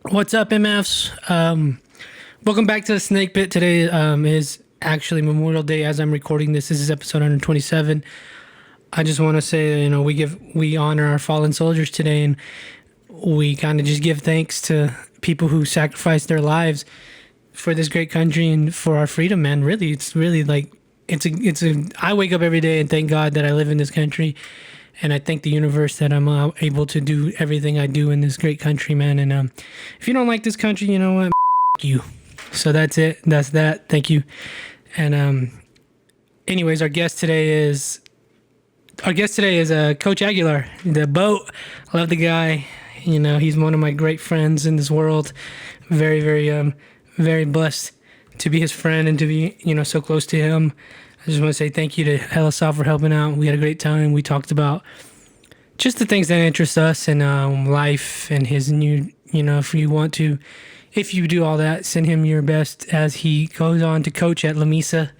What's up, MFs? Welcome back to the Snake Pit. Today is actually Memorial Day as I'm recording this. This is episode 127. I just want to say, we honor our fallen soldiers today, and we kind of just give thanks to people who sacrificed their lives for this great country and for our freedom, man. Really, it's really like I wake up every day and thank God that I live in this country. And I thank the universe that I'm able to do everything I do in this great country, man. And if you don't like this country, you know what? You. So that's it. That's that. Thank you. And anyways, our guest today is Coach Aguilar, the boat. I love the guy. You know, he's one of my great friends in this world. Very, very, very blessed to be his friend and to be, so close to him. I just want to say thank you to LSL for helping out. We had a great time. We talked about just the things that interest us and life and his new, if you do all that, send him your best as he goes on to coach at La Mesa.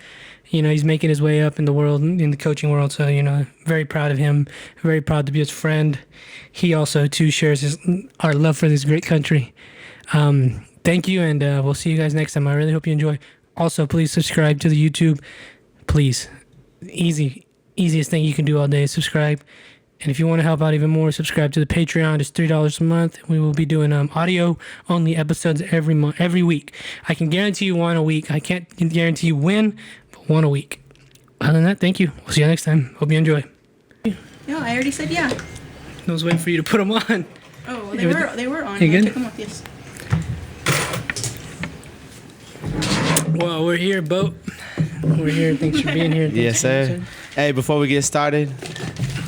He's making his way up in the world, in the coaching world. So, very proud of him. Very proud to be his friend. He also, too, shares our love for this great country. Thank you, and we'll see you guys next time. I really hope you enjoy. Also, please subscribe to the YouTube. Please. Easiest thing you can do all day is subscribe. And if you want to help out even more, subscribe to the Patreon. It's $3 a month. We will be doing audio only episodes every week. I can guarantee you one a week. I can't guarantee you when, but one a week. Other than that, thank you. We'll see you next time. Hope you enjoy. No, I already said yeah. I was waiting for you to put them on. Oh, they were on. You good? I took them off, yes. Well, we're here, boat. We're here. Thanks for being here. Yes, sir. Hey, before we get started,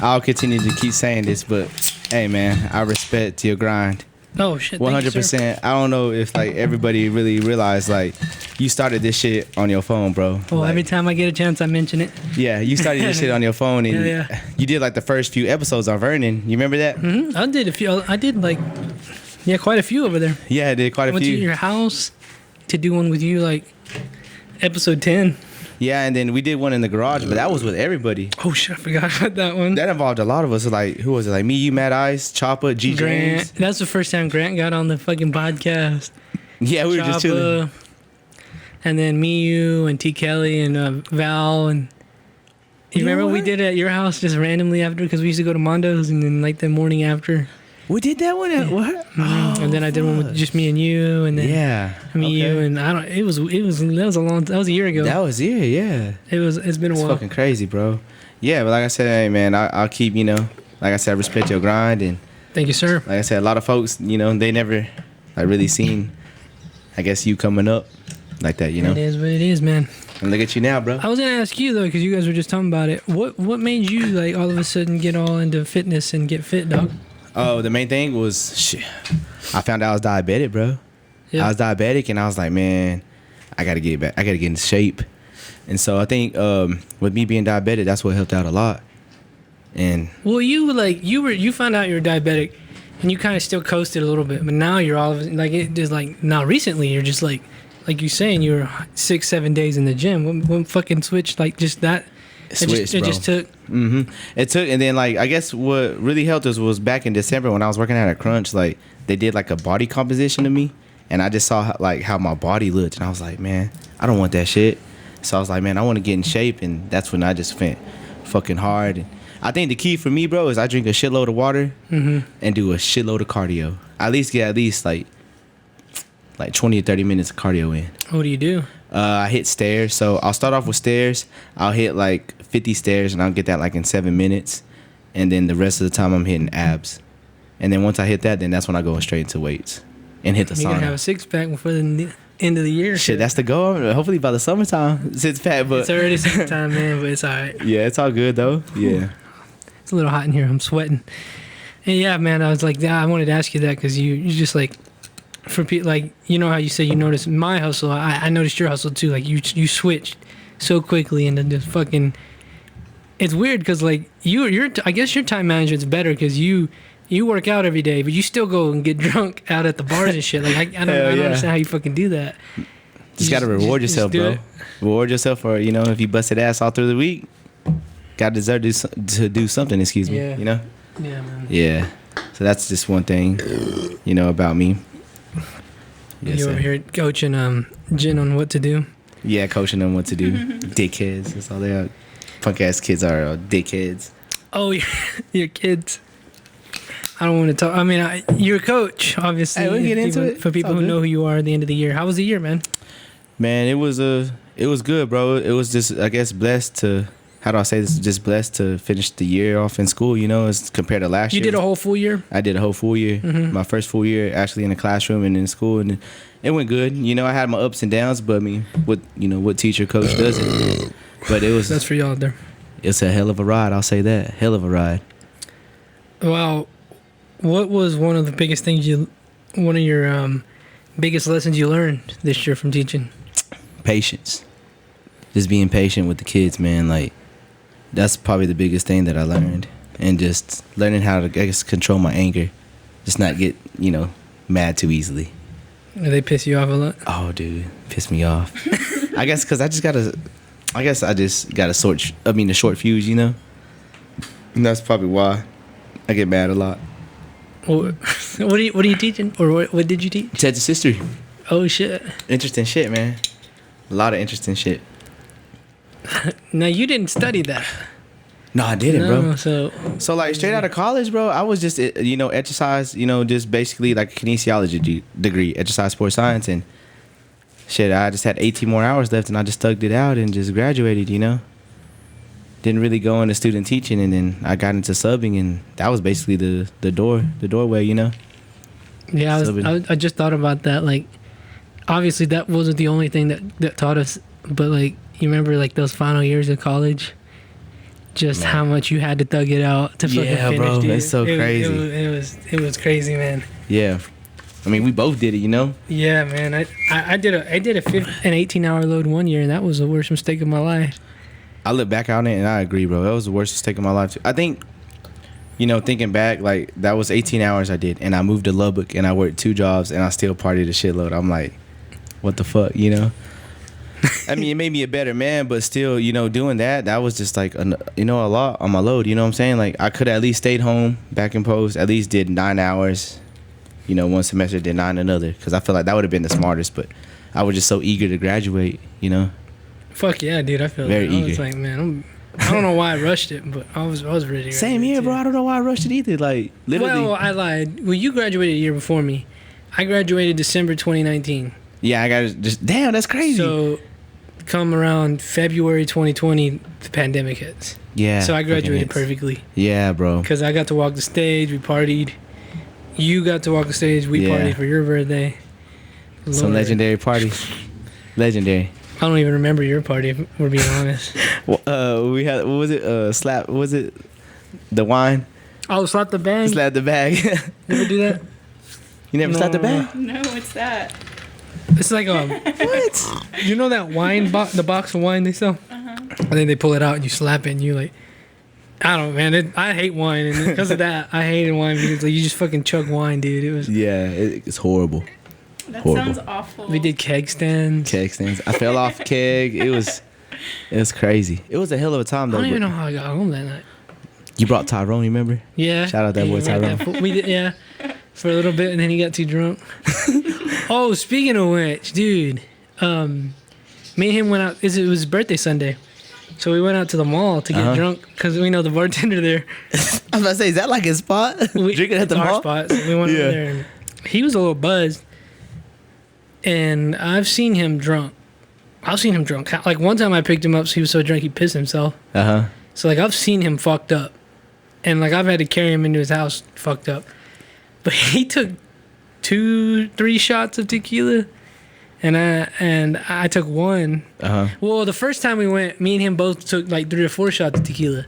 I'll continue to keep saying this, but hey, man, I respect your grind. Oh shit! 100%. I don't know if everybody really realized you started this shit on your phone, bro. Well, every time I get a chance, I mention it. Yeah, you started this shit on your phone, and Yeah. you did the first few episodes on Vernon. You remember that? Mm-hmm. I did a few. I did quite a few over there. Yeah, I did quite a Went few. to your house to do one with you, episode 10. Yeah, and then we did one in the garage, but that was with everybody. Oh shit, I forgot about that one. That involved a lot of us. Who was it? Me, you, Mad Ice, Chopper, G. Grant. James. That's the first time Grant got on the fucking podcast. Yeah, we were just chilling. And then me, you, and T. Kelly, and Val, and you remember we did it at your house just randomly after, because we used to go to Mondo's, and then the morning after. We did that one at what? Mm-hmm. Oh, and then I did one with just me and you, and then you, and that was a year ago. That was yeah. It's been a while. It's fucking crazy, bro. Yeah, but like I said, hey man, I'll keep, like I said, I respect your grind, and thank you, sir. Like I said, a lot of folks, they never really seen, I guess, you coming up like that, It is what it is, man. And look at you now, bro. I was gonna ask you though, because you guys were just talking about it. What made you all of a sudden get all into fitness and get fit, dog? Oh, the main thing was shit. I found out I was diabetic, bro. Yeah. I was diabetic, and I was like, man, I gotta get back. I gotta get into shape. And so I think with me being diabetic, that's what helped out a lot. And well, you found out you were diabetic, and you kind of still coasted a little bit, but now you're all of it just now recently you're just like you saying you were 6-7 days in the gym. What fucking switch just that? Switched, it just took. Mm-hmm. It took, and then I guess what really helped us was back in December when I was working at a Crunch. They did a body composition of me, and I just saw how my body looked, and I was like, man, I don't want that shit. So I was like, man, I want to get in shape, and that's when I just went fucking hard. And I think the key for me, bro, is I drink a shitload of water and do a shitload of cardio. At least get 20 or 30 minutes of cardio in. What do you do? I hit stairs. So I'll start off with stairs. I'll hit 50 stairs, and I'll get that in 7 minutes. And then the rest of the time I'm hitting abs. And then once I hit that, then that's when I go straight into weights and hit the sauna. You're gonna have a 6-pack before the end of the year. Shit, that's the goal. Hopefully by the summertime, 6-pack. But it's already summertime, man. But it's all right. Yeah, it's all good though. Yeah. It's a little hot in here. I'm sweating. And yeah, man, I was I wanted to ask you that because you just for people, how you say you noticed my hustle. I noticed your hustle too. You switched so quickly and then just fucking. It's weird because you're I guess your time management's better because you work out every day, but you still go and get drunk out at the bars and shit. I don't understand how you fucking do that. Just gotta reward yourself, bro. Reward yourself for if you busted ass all through the week. God deserves to do something. Excuse me. Yeah. Yeah, man. Yeah. So that's just one thing, about me. Yes, You over sir. here coaching Jen on what to do. Yeah, coaching them what to do. Dickheads. That's all they are. Punk ass kids are dickheads. Oh, your kids. I don't want to talk. I mean, you're a coach, obviously. Hey, we'll get into it. For people It's all who good. know who you are at the end of the year. How was the year, man? Man, it was good, bro. It was just, I guess, blessed to. How do I say this? Just blessed to finish the year off in school. You know, as compared to last You year. did a whole full year? I did a whole full year. My first full year actually in the classroom and in school, and it went good. You know, I had my ups and downs, but I mean, what teacher coach doesn't? But That's for y'all out there. it's a hell of a ride. I'll say that, hell of a ride. Wow. What was one of the biggest things one of your biggest lessons you learned this year from teaching? Patience, just being patient with the kids, man. Like that's probably the biggest thing that I learned, and just learning how to, I guess, control my anger, just not get mad too easily. Do they piss you off a lot? Oh, dude, piss me off. I guess because I just got a short fuse, you know. And that's probably why I get mad a lot. What are you teaching, or what did you teach? Texas history, Oh shit! interesting shit, man. A lot of interesting shit. Now you didn't study that. No, I didn't, No, bro. so So like straight out of college, bro, I was just exercise, just basically like a kinesiology degree, exercise sports science, and shit. I just had 18 more hours left, and I just thugged it out and just graduated. Didn't really go into student teaching, and then I got into subbing, and that was basically the doorway. yeah, Subbing. I just thought about that. Like, obviously that wasn't the only thing that taught us, but like you remember like those final years of college, just Man. how much you had to thug it out to fucking Yeah, finish, bro, dude. that's so crazy. It was crazy, man. Yeah, I mean we both did it. Yeah, man. I did an 18-hour load one year, and that was the worst mistake of my life. I look back on it and I agree, bro. That was the worst mistake of my life. I think, thinking back, like that was 18 hours I did, and I moved to Lubbock and I worked 2 jobs and I still partied a shitload. I'm like, what the fuck, I mean, it made me a better man, but still, doing that was just like, a lot on my load. You know what I'm saying? Like I could have at least stayed home back in post, at least did 9 hours, one semester, did 9 another, because I feel like that would have been the smartest. But I was just so eager to graduate. Fuck yeah, dude. I feel Very like I was eager. like, man, I don't know why I rushed it, but I was ready. to Same graduate, here, bro. too. I don't know why I rushed it either. Like literally. Well, I lied. Well, you graduated a year before me. I graduated December 2019. Yeah, I got just damn. That's crazy. So, come around February 2020, the pandemic hits. yeah. So I fucking graduated hits. perfectly Yeah, bro. because I got to walk the stage. We partied. You got to walk the stage. We Yeah. partied for your birthday. Some Lord. legendary parties. Legendary. I don't even remember your party, if we're being honest. We had, what was it? Slap. What was it? The wine. Oh, slap the bang. Slap the bag. You ever do that? You never slapped the bag? No, what's that? It's like what? You know that wine the box of wine they sell? And then they pull it out and you slap it and you like, I don't know, man. I hate wine, and because of that, I hated wine because like you just fucking chug wine, dude. It was. Yeah, it's horrible. That Horrible. sounds awful. We did keg stands. Keg stands. I fell off keg. It was crazy. It was a hell of a time I though. don't even but know how I got home that night. You brought Tyrone, remember? Yeah. Shout out that boy Yeah, Tyrone. we did, yeah, for a little bit, and then he got too drunk. Oh, speaking of which, dude, me and him went out. It was his birthday Sunday, so we went out to the mall to get drunk because we know the bartender there. I was about to say, is that like his spot? Drinking at the It's our mall? spot, so we went over there. And he was a little buzzed, and I've seen him drunk. Like one time I picked him up, so he was so drunk he pissed himself. So like I've seen him fucked up, and like I've had to carry him into his house fucked up. But he took 2-3 shots of tequila, and I took 1. Well, the first time we went, me and him both took like 3 or 4 shots of tequila,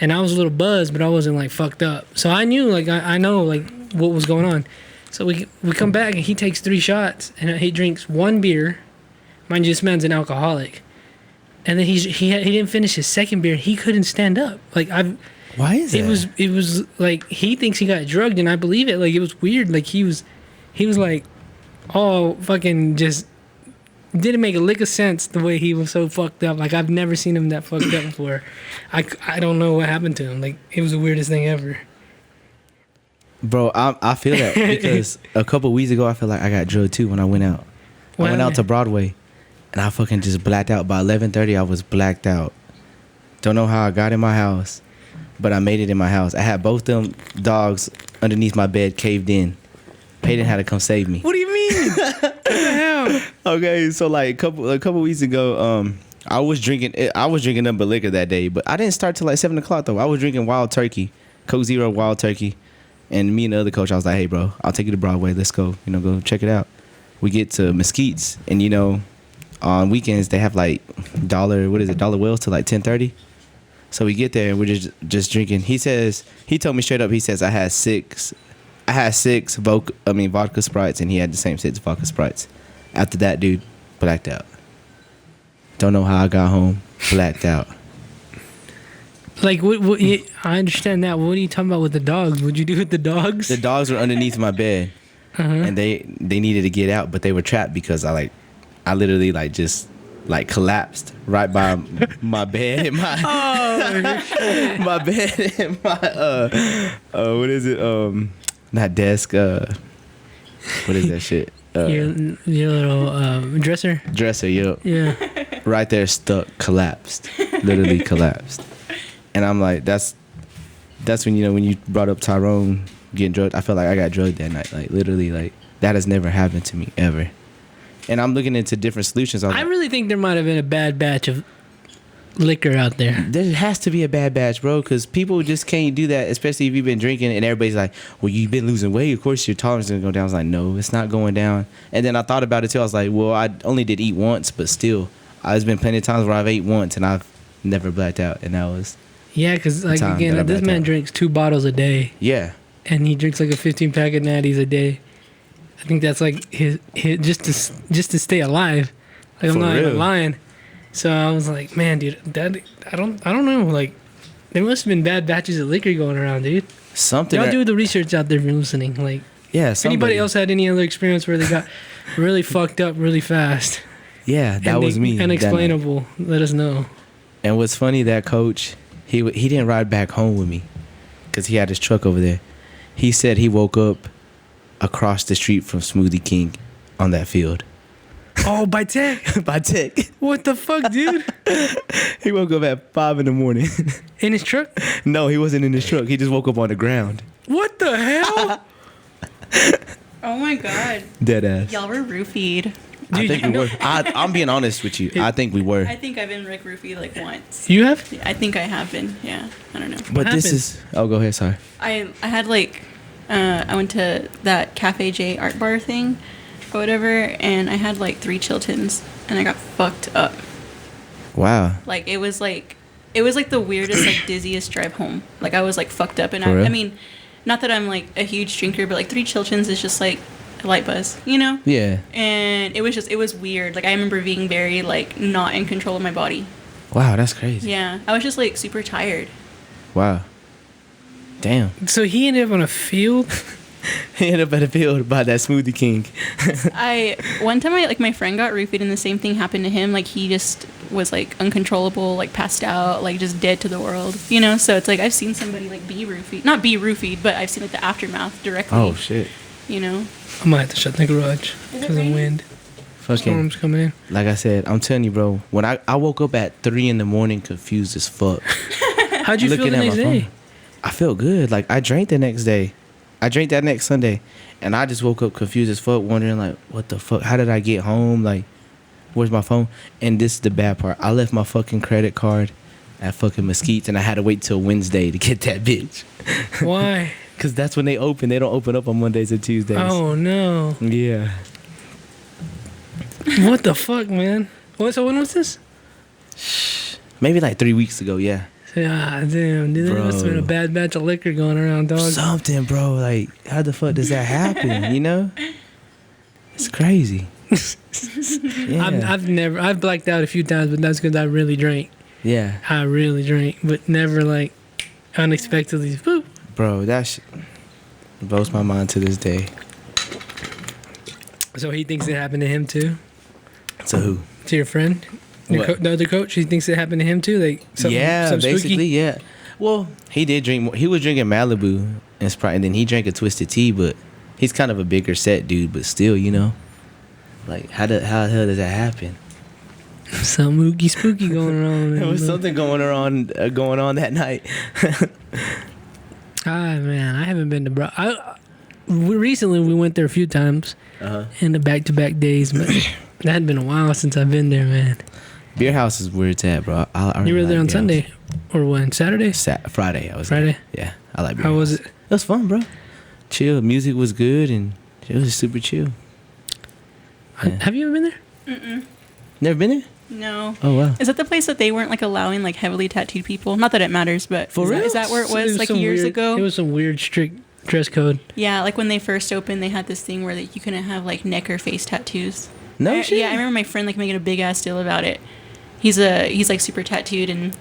and I was a little buzzed, but I wasn't like fucked up. So I knew like I know like what was going on. So we come back and he takes 3 shots and he drinks 1 beer. Mind you, this man's an alcoholic. And then he didn't finish his second beer. He couldn't stand up. Like Why is that? it was like he thinks he got drugged, and I believe it. Like it was weird. Like he was like, oh fucking just didn't make a lick of sense the way he was so fucked up. Like I've never seen him that fucked up before. I don't know what happened to him. Like it was the weirdest thing ever. Bro, I feel that because a couple weeks ago I feel like I got drugged too when I went out. I went out to Broadway, and I fucking just blacked out. By 11:30, I was blacked out. Don't know how I got in my house, but I made it in my house. I had both them dogs underneath my bed caved in. Peyton had to come save me. What do you mean? What the hell? Okay, so like a couple weeks ago, I was drinking nothing but liquor that day, but I didn't start till like 7 o'clock though. I was drinking Wild Turkey, Coke Zero Wild Turkey, and me and the other coach, I was like, hey bro, I'll take you to Broadway. Let's go, go check it out. We get to Mesquite's, and on weekends they have like dollar wells to like 10:30. So we get there and we're just drinking. He told me straight up. He says I had six vodka Sprites, and he had the same 6 vodka Sprites. After that, dude, blacked out. Don't know how I got home, blacked out. Like, what I understand that. What are you talking about with the dogs? What'd you do with the dogs? The dogs were underneath my bed, and they needed to get out, but they were trapped because I literally just collapsed right by my bed and my my bed and my what is it, not desk, what is that shit, your little dresser, yep. Yeah. Right there, stuck, collapsed, literally collapsed. And I'm like, that's when when you brought up Tyrone getting drugged, I felt like I got drugged that night. Like literally, like that has never happened to me ever. And I'm looking into different solutions. I really think there might have been a bad batch of liquor out there. There has to be a bad batch, bro, because people just can't do that, especially if you've been drinking and everybody's like, well, you've been losing weight. Of course, your tolerance is going to go down. I was like, no, it's not going down. And then I thought about it, too. I was like, well, I only did eat once, but still, there's been plenty of times where I've ate once and I've never blacked out. And that was... Yeah, because, like, again, this man drinks 2 bottles a day. Yeah. And he drinks, like, a 15-pack of natties a day. I think that's, like, his just to stay alive. Like, I'm not even lying. So I was like, man, dude, I don't know. Like, there must have been bad batches of liquor going around, dude. Y'all do the research out there if you're listening. Like, yeah. If anybody else had any other experience where they got really fucked up really fast? Yeah, that was me. Unexplainable. Let us know. And what's funny, that coach, he didn't ride back home with me because he had his truck over there. He said he woke up across the street from Smoothie King on that field. Oh, by Tech? By Tech. What the fuck, dude? He woke up at 5 in the morning. In his truck? No, he wasn't in his truck. He just woke up on the ground. What the hell? Oh my god. Dead ass. Y'all were roofied. I think we were. I'm being honest with you. I think we were. I think I've been like roofied like once. You have? Yeah, I think I have been. Yeah. I don't know. But this is... Oh, go ahead. Sorry. I had like... I went to that Cafe J art bar thing or whatever, and I had like 3 Chiltons, and I got fucked up. Wow. Like it was like the weirdest, like dizziest drive home. Like I was like fucked up, and I mean, not that I'm like a huge drinker, but like 3 Chiltons is just like a light buzz, you know? Yeah. And it was weird. Like I remember being very like not in control of my body. Wow, that's crazy. Yeah, I was just like super tired. Wow. Damn. So he ended up on a field? He ended up at a field by that Smoothie King. One time my friend got roofied and the same thing happened to him. Like he just was like uncontrollable, like passed out, like just dead to the world, you know? So it's like I've seen somebody like not be roofied, but I've seen like the aftermath directly. Oh shit. You know? I might have to shut the garage because of wind. Storms coming in. Like I said, I'm telling you, bro, when I woke up at 3 in the morning confused as fuck. How'd you feel the next day? I felt good. Like I drank the next day. I drank that next Sunday, and I just woke up confused as fuck, wondering like, what the fuck? How did I get home? Like, where's my phone? And this is the bad part. I left my fucking credit card at fucking Mesquite's, and I had to wait till Wednesday to get that bitch. Why? Because that's when they open. They don't open up on Mondays and Tuesdays. Oh no. Yeah. What the fuck, man? So when was this? Maybe like 3 weeks ago. Yeah. Ah, damn, dude, there must have been a bad batch of liquor going around, dog. Something, bro. Like, how the fuck does that happen? You know? It's crazy. Yeah. I've blacked out a few times, but that's because I really drank. Yeah. I really drank, but never like unexpectedly. Boop. Bro, that shit blows my mind to this day. So he thinks it happened to him too? To who? To your friend? The other coach, he thinks it happened to him too. Like something basically, spooky? yeah. Well, he did drink. He was drinking Malibu, and Sprite, and then he drank a twisted tea. But he's kind of a bigger set dude, but still, you know, like how the hell does that happen? Some oogie spooky going on. There was something going on that night. Ah man, I haven't been to recently we went there a few times in the back-to-back days, but that had been a while since I've been there, man. Beer House is where it's at, bro. I You were really there like on Beer Sunday House. or when? Saturday? Friday. I was Friday? there. Yeah, I like Beer How House. was it? It was fun, bro. Chill. Music was good, and it was super chill. Yeah. Have you ever been there? Mm-mm. Never been there? No. Oh wow. Is that the place that they weren't like allowing like heavily tattooed people? Not that it matters, but For real? is that where it was like some years weird, ago? It was some weird strict dress code. Yeah, like when they first opened, they had this thing where you couldn't have like neck or face tattoos. No shit. Yeah, I remember my friend like making a big ass deal about it. He's like super tattooed, and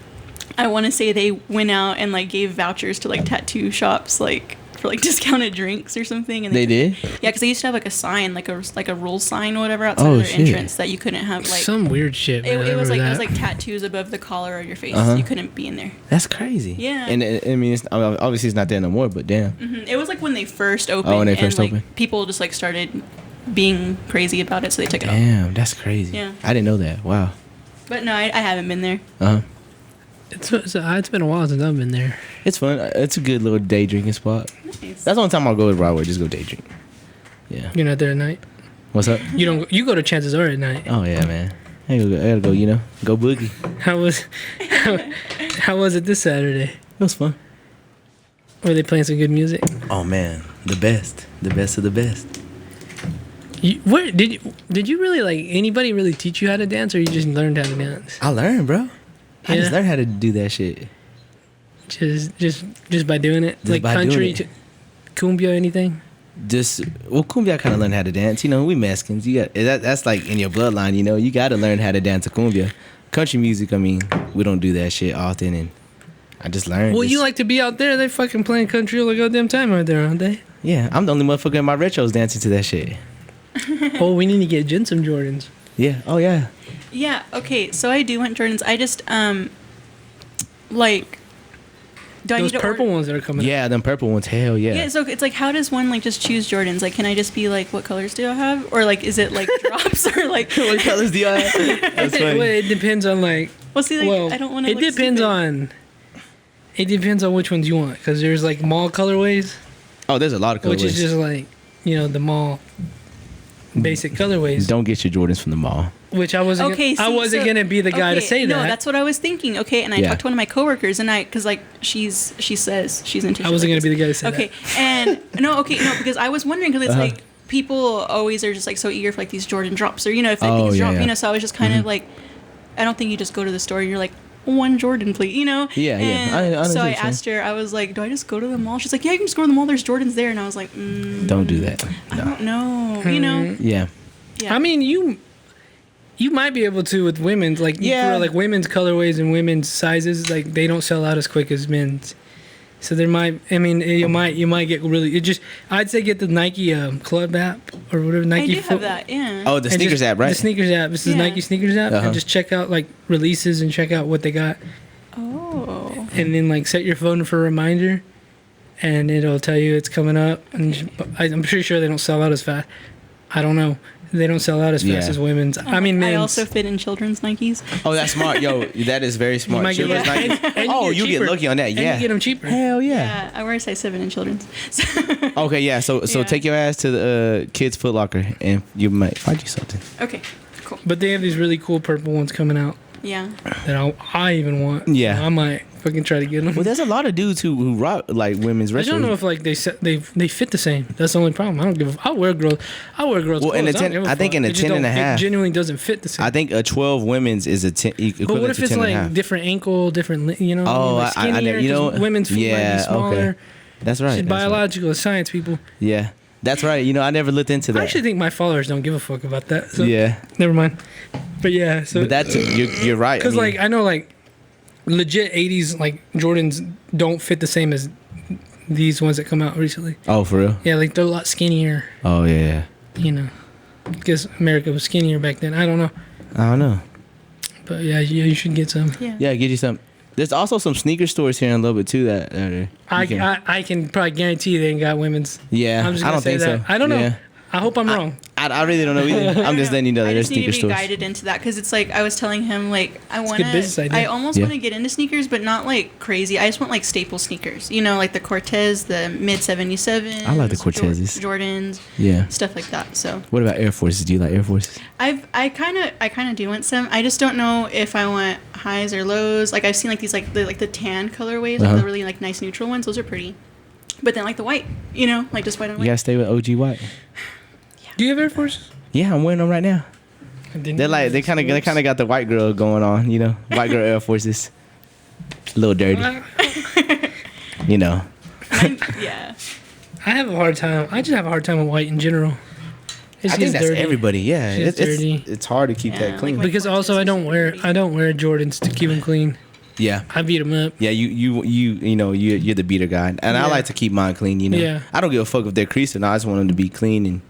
I want to say they went out and like gave vouchers to like tattoo shops like for like discounted drinks or something. And They did? Yeah, because they used to have like a sign, like a rule sign or whatever outside Oh, of their shit. entrance that you couldn't have like. Some weird shit. Man. It was like that. tattoos above the collar of your face. Uh-huh. You couldn't be in there. That's crazy. Yeah. And I mean, obviously it's not there no more, but damn. It was like when they first opened. when they first and, like, opened. people just like started being crazy about it, so they took it off. Damn, that's crazy. Yeah. I didn't know that. Wow. But no, I haven't been there. Uh-huh. It's been a while since I've been there. It's fun. It's a good little day drinking spot. Nice. That's the only time I'll go with Broadway. Just go day drink. Yeah. You're not there at night. What's up? You don't. You go to Chances Are at night. Oh yeah, man. I gotta go. You know, go boogie. How was it this Saturday? It was fun. Were they playing some good music? Oh man, the best of the best. What did you really like? Anybody really teach you how to dance, or you just learned how to dance? I learned, bro. I just Yeah. learned how to do that shit. Just by doing it, Just like by country, doing it. cumbia, anything. Cumbia kind of learned how to dance. You know, we Mexicans. You got that's like in your bloodline. You know, you got to learn how to dance a cumbia. Country music, I mean, we don't do that shit often, and I just learned. Well, this. you like to be out there. They fucking playing country all the goddamn time out there, aren't they? Yeah, I'm the only motherfucker in my retros dancing to that shit. Oh, we need to get Jen some Jordans. Yeah. Oh yeah. Yeah. Okay. So I do want Jordans. I just like. Do I Those need to purple order- ones that are coming. Yeah, them purple ones. Hell yeah. Yeah, so it's like, how does one like just choose Jordans? Like, can I just be like, what colors do I have, or like, is it like drops or like? What colors do you have? That's Well, funny. it depends on like. Well, see, like, Well, I don't want to. it depends on. It depends on which ones you want, because there's like mall colorways, Oh, there's a lot of colorways. which is just like, the mall basic colorways. Don't get your Jordans from the mall. Which I wasn't. Okay, I wasn't gonna be the guy to say no, that. that's what I was thinking. Okay, and I Yeah. talked to one of my coworkers, and because like she says she's into. I wasn't shit gonna like be the guy to say Okay, that. and no, because I was wondering because it's Uh-huh. like people always are just like so eager for like these Jordan drops, or if they Oh, think it's yeah, drop, yeah. so I was just kind of like, I don't think you just go to the store and you're like, one Jordan, please, Yeah, yeah. And I understand so I what you're saying. asked her, I was like, do I just go to the mall? She's like, yeah, you can just go to the mall. There's Jordans there, and I was like, Don't do that. I No. don't know, Yeah. Yeah. I mean, you might be able to with women's, like Yeah. for like women's colorways and women's sizes, like they don't sell out as quick as men's. So there might, I mean, you might get really. I'd say get the Nike Club app or whatever I Nike. do have that, yeah. Oh, the and sneakers just- app, right? The sneakers app. This is Yeah. Nike sneakers app, Uh-huh. and just check out like releases and check out what they got, Oh. and then like set your phone for a reminder, and it'll tell you it's coming up. And I'm pretty sure they don't sell out as fast. I don't know. They don't sell out as fast Yeah. as women's. I mean, men's. I also fit in children's Nikes. Oh, that's smart. Yo, that is very You smart. might get Children's lucky. Nike. And Oh, you get cheaper. lucky on that. And Yeah. you get them cheaper. Hell yeah. Yeah, I wear a size 7 in children's. So, Okay, yeah. So Yeah. take your ass to the kids' Foot Locker, and you might find you something. okay, cool. But they have these really cool purple ones coming out Yeah. that I even want. Yeah. I might fucking try to get them. Well, there's a lot of dudes who rock like women's I retro. don't know if like they fit the same. That's the only problem. I don't give a. I wear girls. Well, Well, in a 10 I think in a 10 and a half. it genuinely doesn't fit the same. I think a 12 women's is a 10 but equivalent what if to it's 10 and a like half. different ankle, different Oh, like I skinnier, you know, 'cause women's feet might yeah, be smaller. okay. That's right. It's that's right. biological. It's science, people. Yeah, that's right. You know, I never looked into that. I actually think my followers don't give a fuck about that. So yeah, never mind. But yeah, so but that's you're right. because like I know like legit 80s like Jordans don't fit the same as these ones that come out recently. oh, for real? Mm-hmm. Yeah, like they're a lot skinnier. Oh yeah. Because America was skinnier back then. I don't know, I don't know. but yeah, you should get some. Yeah. Yeah, get you some. There's also some sneaker stores here in a little bit too that you can- I can probably guarantee they ain't got women's. yeah. I'm just I gonna don't say think that. so. I don't know. Yeah. I hope I'm wrong. I really don't know either. I'm just letting you know that I there's just need sneaker to be stores. guided into that because it's like I was telling him like I want good business to. idea. I almost Yeah. want to get into sneakers, but not like crazy. I just want like staple sneakers. You know, like the Cortez, the mid 77. I like the Cortezes. Jordans, Yeah. stuff like that. So What about Air Forces? Do you like Air Forces? I kind of do want some. I just don't know if I want highs or lows. Like I've seen like these like the tan colorways, like the really like nice neutral ones. Those are pretty. But then like the white, you know, like just white on You white. gotta stay with OG White. Do you have Air Forces? Yeah, I'm wearing them right now. They're like they kind of got the white girl going on, you know, white girl Air Forces. A little dirty, you know. Yeah. I have a hard time. I just have a hard time with white in general. It's I think that's dirty. everybody. Yeah, Shit's dirty. it's hard to keep Yeah, that like clean. my- Because also I don't wear Jordans to keep them clean. Yeah. I beat them up. Yeah, you know you're the beater guy, and I Yeah. like to keep mine clean. You know, Yeah. I don't give a fuck if they're creasing. I just want them to be clean and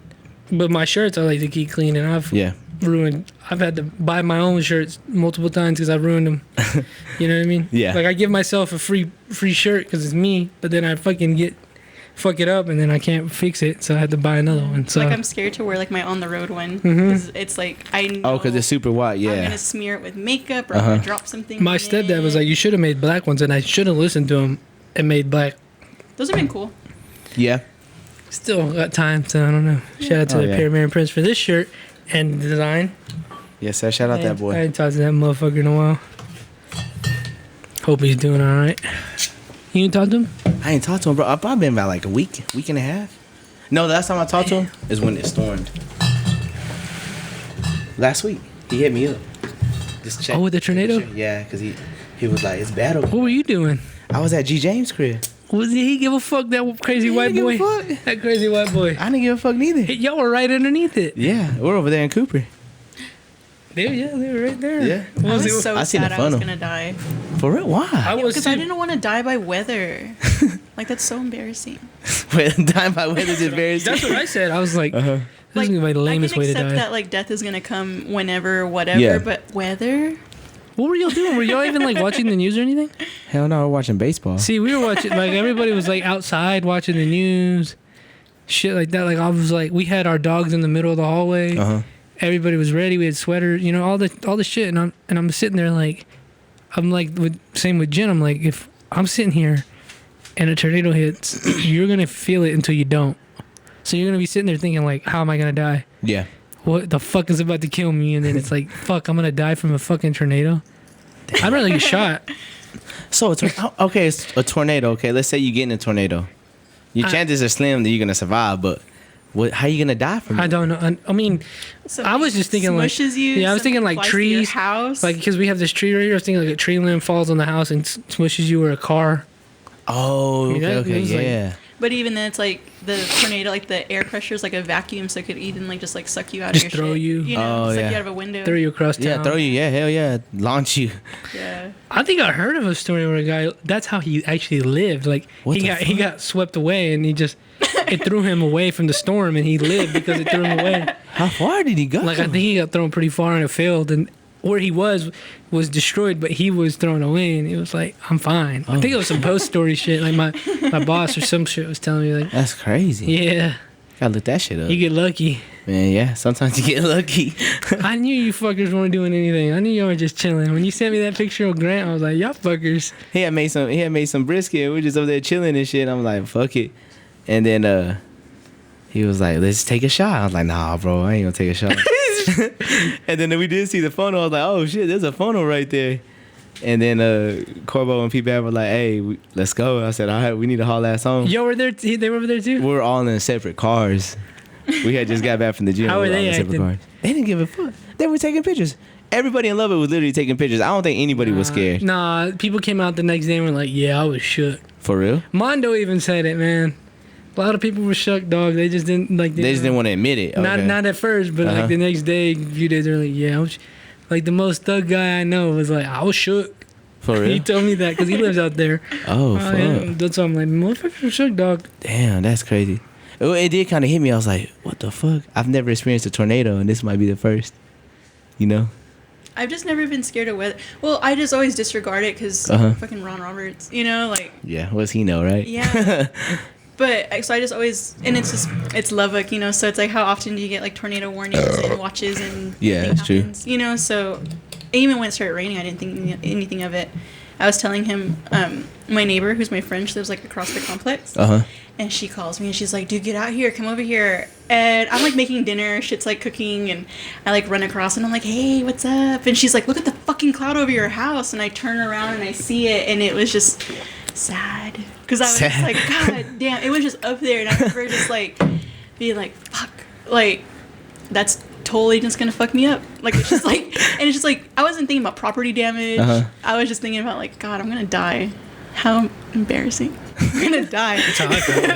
But my shirts I like to keep clean, and I've had to buy my own shirts multiple times because I've ruined them. You know what I mean? Yeah. Like I give myself a free shirt because it's me, but then I fucking fuck it up, and then I can't fix it, so I had to buy another one. So Like I'm scared to wear like my on the road one Mm-hmm. because it's like I know because it's super white. I'm Yeah, gonna smear it with makeup or I'm gonna drop something. my in stepdad was it. like, "You should have made black ones," and I should have listened to him and made black. Those have been cool. yeah. Still got time, so I don't know. Shout out to Oh, the yeah. Pyramid Prince for this shirt and the design. Yes, sir. Shout out that I boy. ain't talked to that motherfucker in a while. Hope he's doing all right. You ain't talked to him? I ain't talked to him, bro. I've probably been about like a week and a half. No, the last time I talked to him is when it stormed. Last week, he hit me up. Just check. Oh, with the tornado? Yeah, because he was like, it's bad over. What were you doing? I was at G James' crib. Was he give a fuck, that crazy He white didn't boy? give a fuck. That crazy white boy. I didn't give a fuck neither. Hey, y'all were right underneath it. Yeah, we're over there in Cooper. They were right there. Yeah. What I was was it? so I seen sad the I was funnel. gonna die For real? Why? I was because I too. didn't want to die by weather. Like that's so embarrassing. Time by weather's embarrassing. That's what I said. I was like, Uh-huh. this is gonna be the lamest I way can to accept die. that like death is gonna come whenever, whatever. Yeah. But weather. What were y'all doing? Were y'all even like watching the news or anything? Hell no, we're watching baseball. See, we were watching, like everybody was like outside watching the news, shit like that. Like I was like, we had our dogs in the middle of the hallway. Uh-huh. Everybody was ready. We had sweaters, you know, all the shit. And I'm sitting there like, I'm like, same with Jen. I'm like, if I'm sitting here and a tornado hits, you're gonna feel it until you don't. So you're gonna be sitting there thinking like, how am I gonna die? Yeah. What the fuck is about to kill me? And then it's like, fuck, I'm gonna die from a fucking tornado. I'd rather get shot. So, okay, it's a tornado. Okay, let's say you get in a tornado. Your chances are slim that you're gonna survive, but how you gonna die from it? I don't know. I mean, So I was just thinking like, smushes you. yeah, I was thinking like something flies to your trees, house. like because we have this tree right here. I was thinking like a tree limb falls on the house and smushes you, or a car. Oh, I mean, okay, that okay, was like- yeah. But even then, it's like the tornado, like the air pressure is like a vacuum, so it could even like just like suck you out Just of your throw shit. you. You know, Oh, suck yeah. you out of a window. Throw you across town. Yeah, throw you. Yeah, hell yeah. Launch you. Yeah. I think I heard of a story where a guy. That's how he actually lived. Like What he the got he got swept away, and it threw him away from the storm, and he lived because it threw him away. How far did he go? Like I think he got thrown pretty far in a field, and where he was destroyed, but he was thrown away, and he was like, "I'm fine." I think it was some post story shit. Like my boss or some shit was telling me like, That's crazy. "Yeah, Gotta look that shit up. you get lucky." Man, yeah. Sometimes you get lucky. I knew you fuckers weren't doing anything. I knew y'all were just chilling. When you sent me that picture of Grant, I was like, "Y'all fuckers." He had made some brisket. We were just over there chilling and shit. I'm like, fuck it. And then he was like, let's take a shot. I was like, nah, bro, I ain't gonna take a shot. And then we did see the funnel. I was like, oh shit, there's a funnel right there. And then Corbo and P-Bab were like, hey, let's go. I said, all right, we need to haul ass home. Y'all were there. They were over there too. We're all in separate cars. We had just got back from the gym. How We were all they in separate acting? cars. They didn't give a fuck. They were taking pictures. Everybody in Lubbock was literally taking pictures. I don't think anybody was scared. Nah, people came out the next day and were like, "Yeah, I was shook." For real? Mondo even said it, man. A lot of people were shook, dog. They just didn't like. They just didn't want to admit it. Okay. Not at first, but Uh-huh. like the next day, a few days early, yeah. I was, like the most thug guy I know was like, I was shook. For He real? told me that because he lives out there. Oh, fuck. Yeah. That's why I'm like, motherfuckers are shook, dog. Damn, that's crazy. It did kind of hit me. I was like, what the fuck? I've never experienced a tornado, and this might be the first. You know? I've just never been scared of weather. Well, I just always disregard it because fucking Ron Roberts, you know, like. Yeah, what's he know, right? Yeah. But so I just always, and it's Lubbock, you know, so it's like how often do you get like tornado warnings and watches and Yeah, that's true. You know, so even when it started raining, I didn't think anything of it. I was telling him, my neighbor, who's my friend, she lives like across the complex. And she calls me and she's like, dude, get out here, come over here. And I'm like making dinner, shit's like cooking, and I like run across and I'm like, hey, what's up? And she's like, look at the fucking cloud over your house. And I turn around and I see it, and it was just sad. Because I was just like, God damn, it was just up there. And I remember just like being like, fuck, like, that's totally just gonna fuck me up. Like, it's just like, and it's just like, I wasn't thinking about property damage. I was just thinking about like, God, I'm gonna die. How embarrassing. I'm gonna die.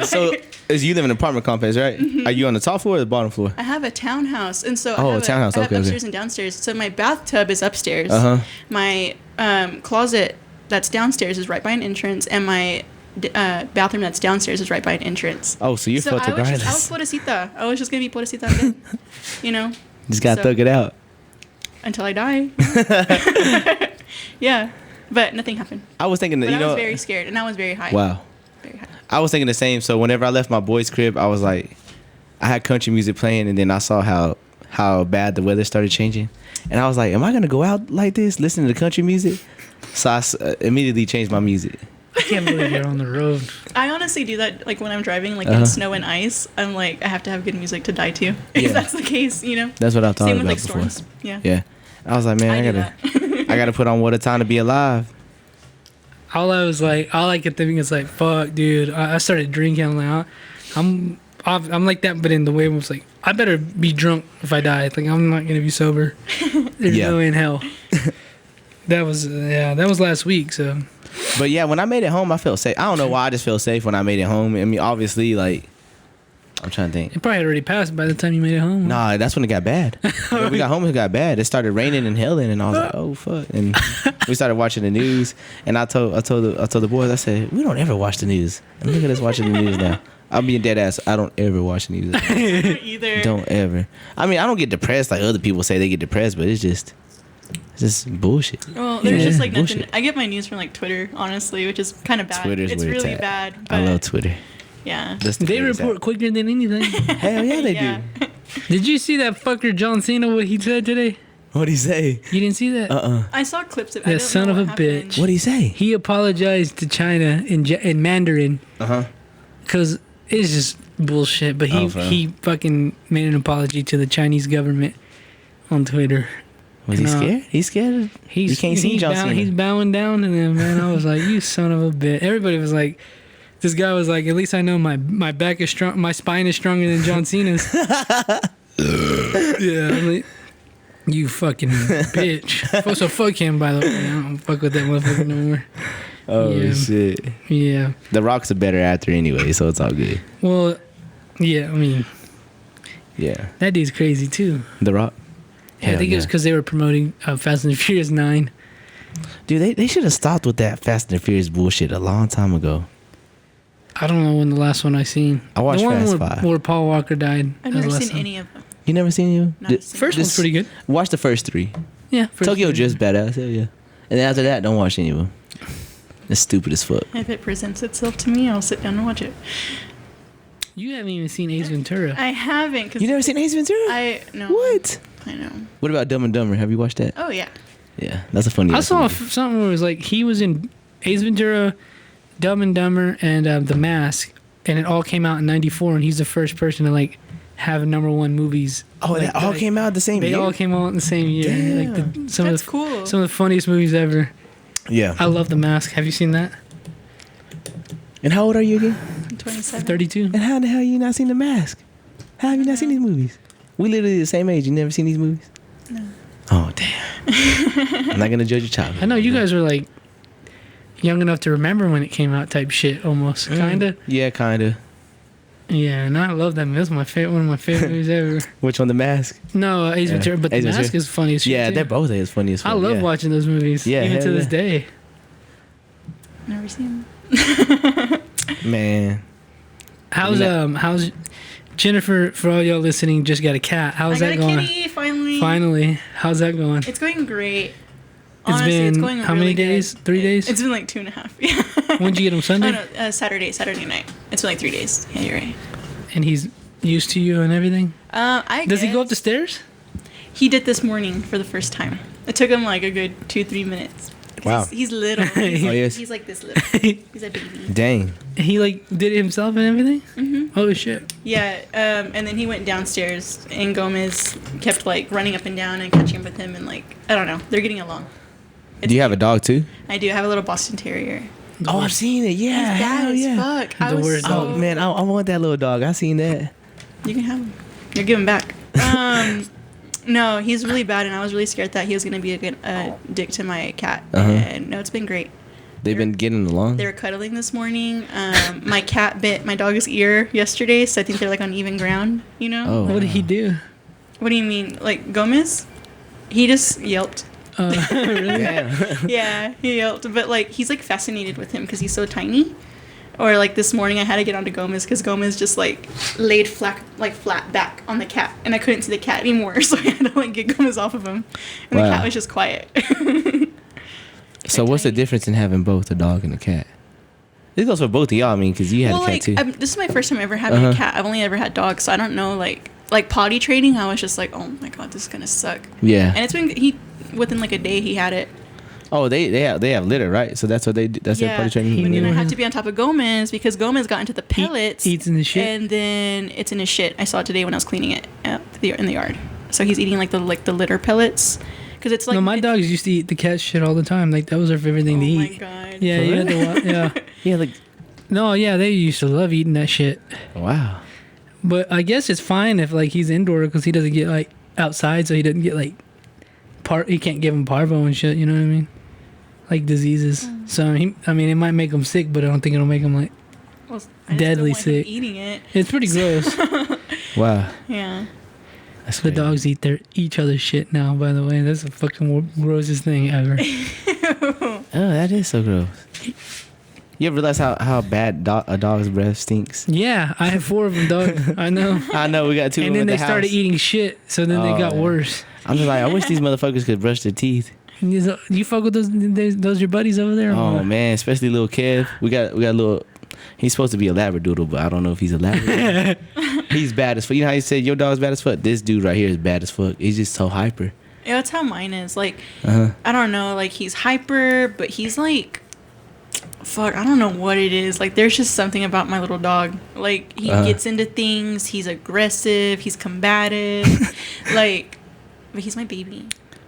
So, as you live in an apartment complex, right? Are you on the top floor or the bottom floor? I have a townhouse, and so a townhouse. I have Okay, upstairs and downstairs. So my bathtub is upstairs. My closet that's downstairs is right by an entrance, and my bathroom that's downstairs is right by an entrance. Oh, so you're I was pobrecita. I was just gonna be pobrecita again. You know. Just gotta thug it out until I die. Yeah. But nothing happened. I was thinking that, I was very scared, and I was very high. Wow. Very high. I was thinking the same. So whenever I left my boy's crib, I was like, I had country music playing, and then I saw how bad the weather started changing, and I was like, am I gonna go out like this, listening to country music? So I immediately changed my music. I can't believe you're on the road. I honestly do that, like when I'm driving, like in snow and ice. I'm like, I have to have good music to die to. If that's the case, you know. That's what I've thought Same about with like before. storms. Yeah. Yeah. I was like, man, I gotta put on What a Time to Be Alive. All I could think is like, fuck, dude. I started drinking. I'm like that, but in the way it was like, I better be drunk if I die. Like, I'm not gonna be sober. There's no way in hell. That was last week. So. But yeah, when I made it home, I felt safe. I don't know why, I just felt safe when I made it home. I mean, obviously, like, I'm trying to think. It probably had already passed by the time you made it home. Nah, that's when it got bad. When we got home, it got bad. It started raining and hailing, and I was like, "Oh fuck!" And we started watching the news. And I told the boys, I said, "We don't ever watch the news." And look at us watching the news now. I'm being dead ass. I don't ever watch the news. Either. Don't ever. I mean, I don't get depressed like other people say they get depressed, but it's just bullshit. Well, there's just like bullshit. nothing. I get my news from like Twitter, honestly, which is kind of bad. Twitter's it's where it's really at. bad. But I love Twitter. Yeah. They report quicker than anything. Hell yeah, they Yeah. do. Did you see that fucker John Cena? What he said today? What'd he say? You didn't see that? I saw clips of it. I That don't son know of what a happened. bitch. What'd he say? He apologized to China in Mandarin because it's just bullshit. But he fucking made an apology to the Chinese government on Twitter. Was he scared? He's scared. You can't see John Cena. He's bowing down to them, man. I was like, you son of a bitch. Everybody was like, this guy was like, at least I know my back is strong, my spine is stronger than John Cena's. Yeah, I'm like, you fucking bitch. So fuck him, by the way. I don't fuck with that motherfucker no more. Oh Yeah. shit. Yeah. The Rock's a better actor anyway, so it's all good. Well, yeah. I mean, Yeah. that dude's crazy too. The Rock. Yeah, I think it was because they were promoting Fast and the Furious 9. Dude, they should have stopped with that Fast and the Furious bullshit a long time ago. I don't know when the last one I seen. I watched the one Fast where, 5. where Paul Walker died. I've That was never the last seen one. any of them. You never seen you? Not a single First one's pretty good. Watch the first 3. Yeah. First Tokyo one. Drift's badass, hell yeah. And then after that, don't watch any of them. It's stupid as fuck. If it presents itself to me, I'll sit down and watch it. You haven't even seen Ace Ventura. I haven't. Cause You never seen Ace Ventura? No. What? I know. What about Dumb and Dumber? Have you watched that? Oh yeah. Yeah, that's a funny. I saw movie. something where it was like he was in Ace Ventura, Dumb and Dumber, and The Mask, and it all came out in '94, and he's the first person to like have #1 movies. Oh, like, that all came out the same They year? all came out in the same year. Damn. Like some That's of the, cool. Some of the funniest movies ever. Yeah. I love The Mask. Have you seen that? And how old are you again? 27. 32. And how the hell you not seen The Mask? How have you not seen these movies? We literally the same age. You never seen these movies? No. Oh, damn. I'm not going to judge your child. I know you guys were like young enough to remember when it came out type shit almost. Kinda. Yeah, kind of. Yeah, and I love that movie. That's my favorite, one of my favorite movies ever. Which one, The Mask? No, Ace Ventura, but Ace The Mask Ventura. is funny as shit. Yeah, too. they're both as funny as fuck. I love yeah. watching those movies, Yeah, even hell to this yeah. day. Never seen them. Man. How's Jennifer, for all y'all listening, just got a cat. How's I that got a going? kitty, finally. Finally, how's that going? It's going great. It's Honestly, been it's going how really many good. days? 3 days? It's been like 2.5. Yeah. When'd you get him? Sunday? Oh, no, Saturday night. It's been like 3 days. Yeah, you're right. And he's used to you and everything? Does he go up the stairs? He did this morning for the first time. It took him like a good 2-3 minutes. Wow. He's little. He's, Oh, yes. he's like this little. He's a baby. Dang. He like did it himself and everything? Mhm. Oh shit. Yeah, and then he went downstairs, and Gomez kept like running up and down and catching up with him, and like I don't know, they're getting along. Do you have a dog too? I do. I have a little Boston Terrier. Oh, I've seen it. Yeah. He's bad Hell as yeah. fuck. I The was worst so, dog. Oh man, I want that little dog. I seen that. You can have him. You're giving back. No, he's really bad, and I was really scared that he was gonna be a good dick to my cat. Uh-huh. And no, it's been great. They've been getting along. They were cuddling this morning. My cat bit my dog's ear yesterday, so I think they're like on even ground. You know? Oh. What did he do? What do you mean? Like Gomez? He just yelped. Really? Damn. Yeah, he yelped. But like he's like fascinated with him because he's so tiny. Or like this morning I had to get onto Gomez because Gomez just like laid flat back on the cat, and I couldn't see the cat anymore, so I had to like get Gomez off of him, and the Wow. cat was just quiet. So what's the Tiny. difference in having both a dog and a cat? This goes for both of y'all. I mean, because you had Well, a cat like too. this is my first time ever having Uh-huh. a cat. I've only ever had dogs, so I don't know like potty training. I was just like, oh my god, this is gonna suck. Yeah. And it's been within like a day he had it. Oh, they have litter, right? So that's what they do. That's their potty training. But then I Yeah. had to be on top of Gomez because Gomez got into the pellets. eats in the shit? And then it's in his shit. I saw it today when I was cleaning it in the yard. So he's eating like the litter pellets because it's like no, my dogs used to eat the cat shit all the time. Like that was their favorite thing to Oh my eat. god. Yeah, For you had real? to yeah. Yeah, like No, yeah, they used to love eating that shit. wow. But I guess it's fine if like he's indoor because he doesn't get like outside, so he doesn't get like he can't give him parvo and shit. You know what I mean? Like diseases. So I mean, it might make him sick, but I don't think it'll make him like. Well, I just Deadly don't want him sick. eating it. It's pretty gross. Wow. Yeah. That's The crazy. dogs eat each other's shit now. By the way, that's the fucking grossest thing ever. Oh, that is so gross. You ever realize how bad a dog's breath stinks? Yeah, I have 4 of them, dog. I know. I know we got 2 of And them then at they the started house. eating shit, so then they Oh, got yeah. worse. I'm just like, I wish these motherfuckers could brush their teeth. You fuck with those your buddies over there? or Oh what? man, especially little Kev. We got a little. He's supposed to be a labradoodle, but I don't know if he's a labradoodle. He's bad as fuck. You know how you said your dog's bad as fuck? This dude right here is bad as fuck. He's just so hyper. Yeah, that's how mine is. Like, Uh-huh. I don't know. Like, he's hyper, but he's like, fuck, I don't know what it is. Like, there's just something about my little dog. Like, he gets into things. He's aggressive. He's combative. Like, but he's my baby.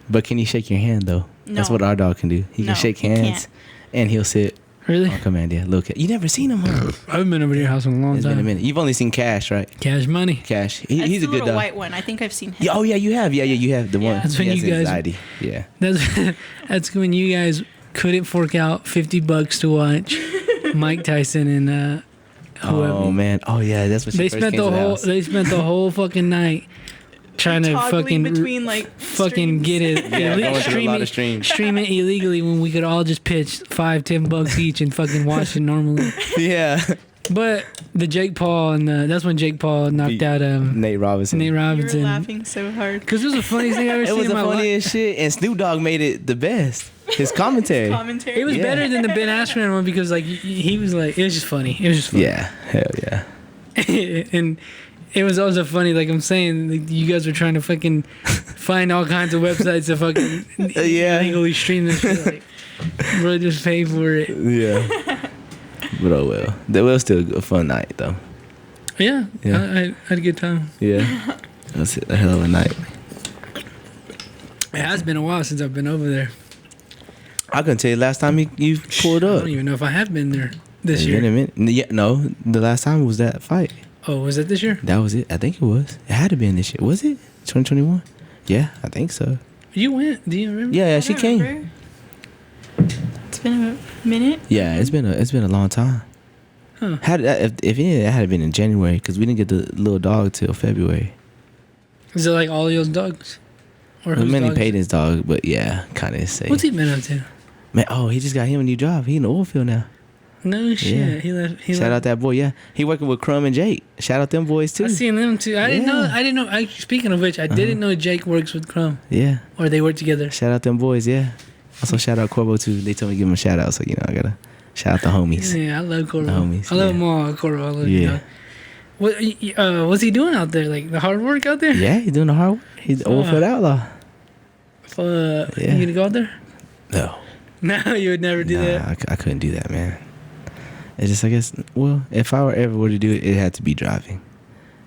But can he shake your hand though? That's No. what our dog can do. He No, can shake he hands, can't. and he'll sit Really? on command. Yeah, little cat. You never seen him, huh? I haven't been over to your house in a long It's been a time. minute. You've only seen Cash, right? Cash money. Cash. That's He's a the good little dog. white one. I think I've seen him. Yeah, oh yeah, you have. Yeah, you have the Yeah. one. That's when He has you guys- anxiety. Yeah. That's when you guys couldn't fork out $50 to watch Mike Tyson and whoever. Oh man. Oh yeah, that's what she They first spent came the to the whole house. they spent the whole fucking night trying to Toggling fucking between like fucking streams. get it Yeah, going through a lot of stream streams. stream it illegally when we could all just pitch $5-10 each and fucking watch it normally. Yeah. But the Jake Paul and that's when Jake Paul knocked Beat out Nate Robinson. Nate You were Robinson. laughing so hard. Because it was the funniest thing I ever It seen was in the my life. funniest shit, and Snoop Dogg made it the best. His commentary. Commentary. It was Yeah. better than the Ben Askren one because like he was like it was just funny. It was just funny. Yeah. Hell yeah. And it was also funny, like I'm saying, like, you guys were trying to fucking find all kinds of websites to fucking Yeah. legally stream this shit. Like, bro, just pay for it. Yeah. But oh well. That was still a fun night though. Yeah, Yeah. I had a good time. Yeah. That was a hell of a night. It has been a while since I've been over there. I couldn't tell you last time you pulled I up. don't even know if I have been there this It's been a year. minute. Yeah, no, the last time was that fight. Oh, was that this year? That was it. I think it was. It had to be in this year. Was it 2021? Yeah, I think so. You went? Do you remember? Yeah, I she don't came. remember. It's been a minute. Yeah, it's been a long time. Huh. Had if any of that had been in January because we didn't get the little dog till February. Is it like all your dogs? Or Well, whose mainly dogs? Peyton's dog, but yeah, kind of the same. What's he been up to? Man, oh, he just got him a new job. He in the oil field now. No shit. Yeah. He left. Shout out that boy. Yeah, he working with Crumb and Jake. Shout out them boys too. I seen them too. I didn't know. Speaking of which, I didn't know Jake works with Crumb. Yeah. Or they work together. Shout out them boys. Yeah. Also shout out Corbo too. They told me to give him a shout out, so I gotta shout out the homies. Yeah, I love Corvo. The homies, I love yeah. them all. Corvo. I love Yeah. What? What's he doing out there? Like the hard work out there? Yeah, he's doing the hard work. He's the old foot outlaw. Yeah. Yeah. You gonna go out there? No. No, you would never do that. I couldn't do that, man. It's just, I guess, well, if I were to do it, it had to be driving.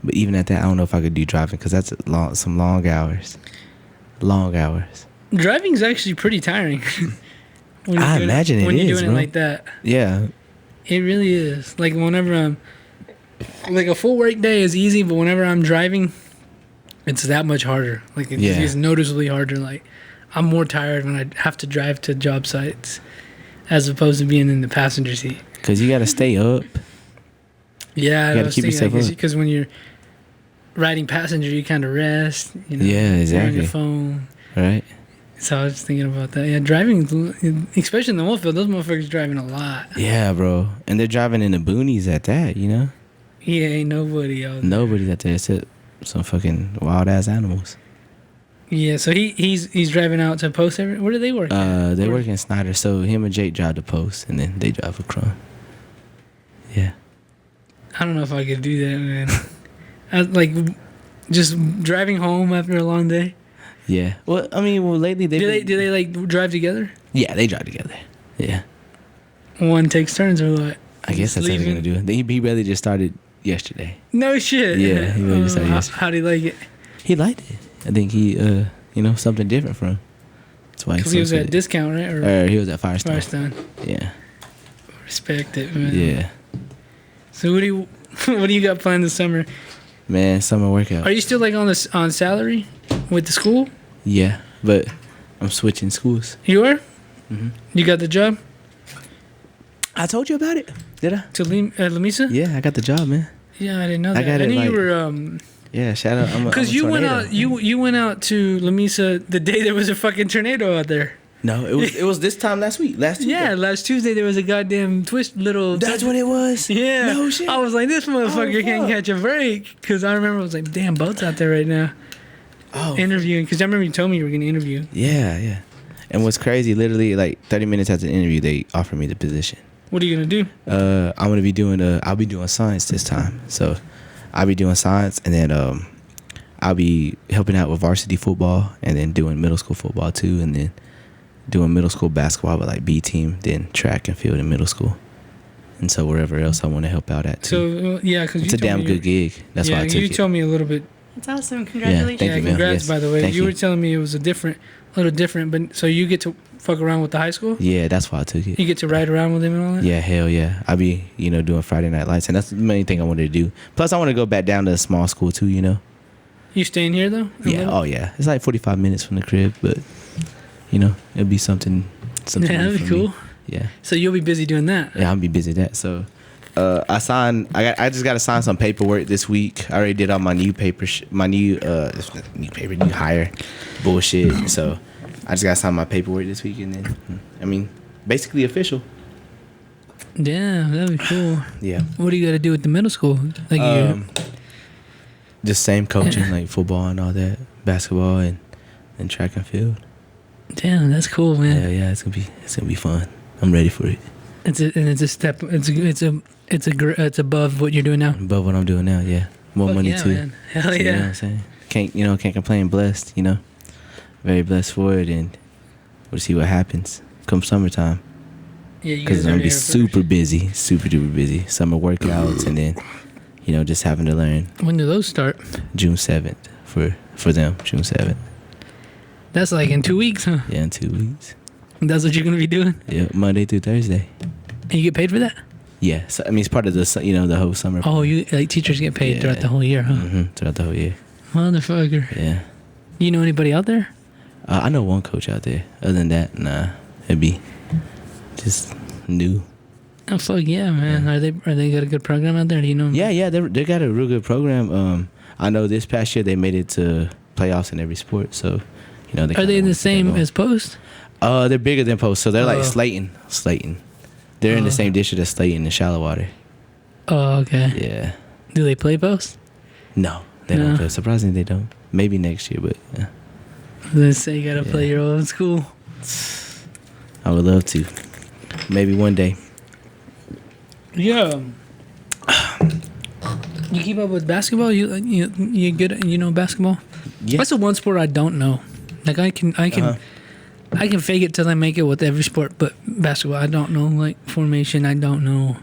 But even at that, I don't know if I could do driving because that's some long hours. Long hours. Driving's actually pretty tiring. I imagine it is, when you're doing bro. it like that. Yeah. It really is. Like whenever I'm, like a full work day is easy, but whenever I'm driving, it's that much harder. Like it's noticeably harder. Like I'm more tired when I have to drive to job sites as opposed to being in the passenger seat. Because you got to stay up. Yeah, You got to keep yourself up. Because when you're riding passenger, you kind of rest. You know, Yeah, exactly. On your phone. Right? So I was just thinking about that. Yeah, driving, especially in the oilfield, those motherfuckers driving a lot. Yeah, bro. And they're driving in the boonies at that, Yeah, ain't nobody out there. Nobody's out there except some fucking wild ass animals. Yeah, so he's driving out to post where do they work? They work in Snyder, so him and Jake drive the post, and then they drive a Crumb. Yeah. I don't know if I could do that, man. I, like, just driving home after a long day. Yeah. Well, I mean, lately do they like drive together? Yeah, they drive together. Yeah. One takes turns or what? I guess that's what they're gonna do. He really just started yesterday. No shit. Yeah, he really just started yesterday. How do you like it? He liked it. I think he, something different from him. That's why Because he was at discount, right? Or he was at Firestone. Firestone. Yeah. Respect it, man. Yeah. So what do you got planned this summer? Man, summer workout. Are you still like on salary with the school? Yeah, but I'm switching schools. You are? Mm-hmm. You got the job? I told you about it. Did I? To Lamisa? Yeah, I got the job, man. Yeah, I didn't know that. I got it, knew like, you were Yeah, shout out. because you went out you went out to Lamisa the day there was a fucking tornado out there. No, it was this time last week. Last Tuesday. Yeah, last Tuesday there was a goddamn little. That's what it was. Yeah. No shit. I was like, this motherfucker can't fuck. catch a break. Because I remember I was like, damn, boat's out there right now interviewing. Because I remember you told me you were going to interview. Yeah. And what's crazy, literally like 30 minutes after the interview, they offered me the position. What are you going to do? I'm gonna be doing I'll be doing science this time. So I'll be doing science, and then I'll be helping out with varsity football, and then doing middle school football too, and then doing middle school basketball with like B team, then track and field in middle school, and so wherever else I want to help out at too. So yeah, because it's a damn good gig. That's why I took it. You told me a little bit. That's awesome. Congratulations. Thank you, man. Congrats, Yes. by the way. Thank You you. were telling me it was a little different, but so you get to fuck around with the high school? Yeah, that's why I took it. You get to ride around with them and all that? Yeah, hell yeah. I'll be, doing Friday Night Lights, and that's the main thing I wanted to do. Plus, I want to go back down to a small school too, You staying here, though? Yeah, oh yeah. It's like 45 minutes from the crib, but, it'll be something Yeah, that'd be for cool. me. Yeah. So you'll be busy doing that? Yeah, I'll be busy with that. So, I just got to sign some paperwork this week. I already did all my new new hire bullshit. So, I just got to sign my paperwork this week, and then, basically official. Damn, that'd be cool. Yeah. What do you got to do with the middle school? Like Just same coaching, like football and all that, basketball and track and field. Damn, that's cool, man. Yeah, it's gonna be fun. I'm ready for it. It's a step. It's above what you're doing now. Above what I'm doing now, yeah. More Fuck money yeah, too. man. Hell So, yeah. You know what I'm saying? Can't complain. Blessed, very blessed for it, and we'll see what happens come summertime. Yeah, you Because guys I'm are gonna be here super busy, super duper busy. Summer workouts, and then just having to learn. When do those start? June 7th for them. June 7th. That's like in 2 weeks, huh? Yeah, in 2 weeks. That's what you're gonna be doing. Yeah, Monday through Thursday. And you get paid for that? Yeah, so, it's part of the the whole summer. Oh, you like teachers get paid throughout the whole year, huh? Throughout the whole year. Motherfucker. Yeah. You know anybody out there? I know one coach out there. Other than that, nah, it'd be just new. Oh fuck yeah, man! Are they got a good program out there? Do you know? Yeah, they got a real good program. I know this past year they made it to playoffs in every sport. So, Are they in the same as Post? They're bigger than Post, so they're like Slayton. They're in the same district as Slayton in shallow water. Oh, okay. Yeah. Do they play post? No, they No. don't play. Surprisingly, they don't. Maybe next year, but yeah. Let's say you gotta play Yeah. your old school. I would love to. Maybe one day. Yeah. You keep up with basketball? You good? You know basketball? Yeah. That's the one sport I don't know. Like I can fake it till I make it with every sport, but basketball I don't know. Like formation, I don't know.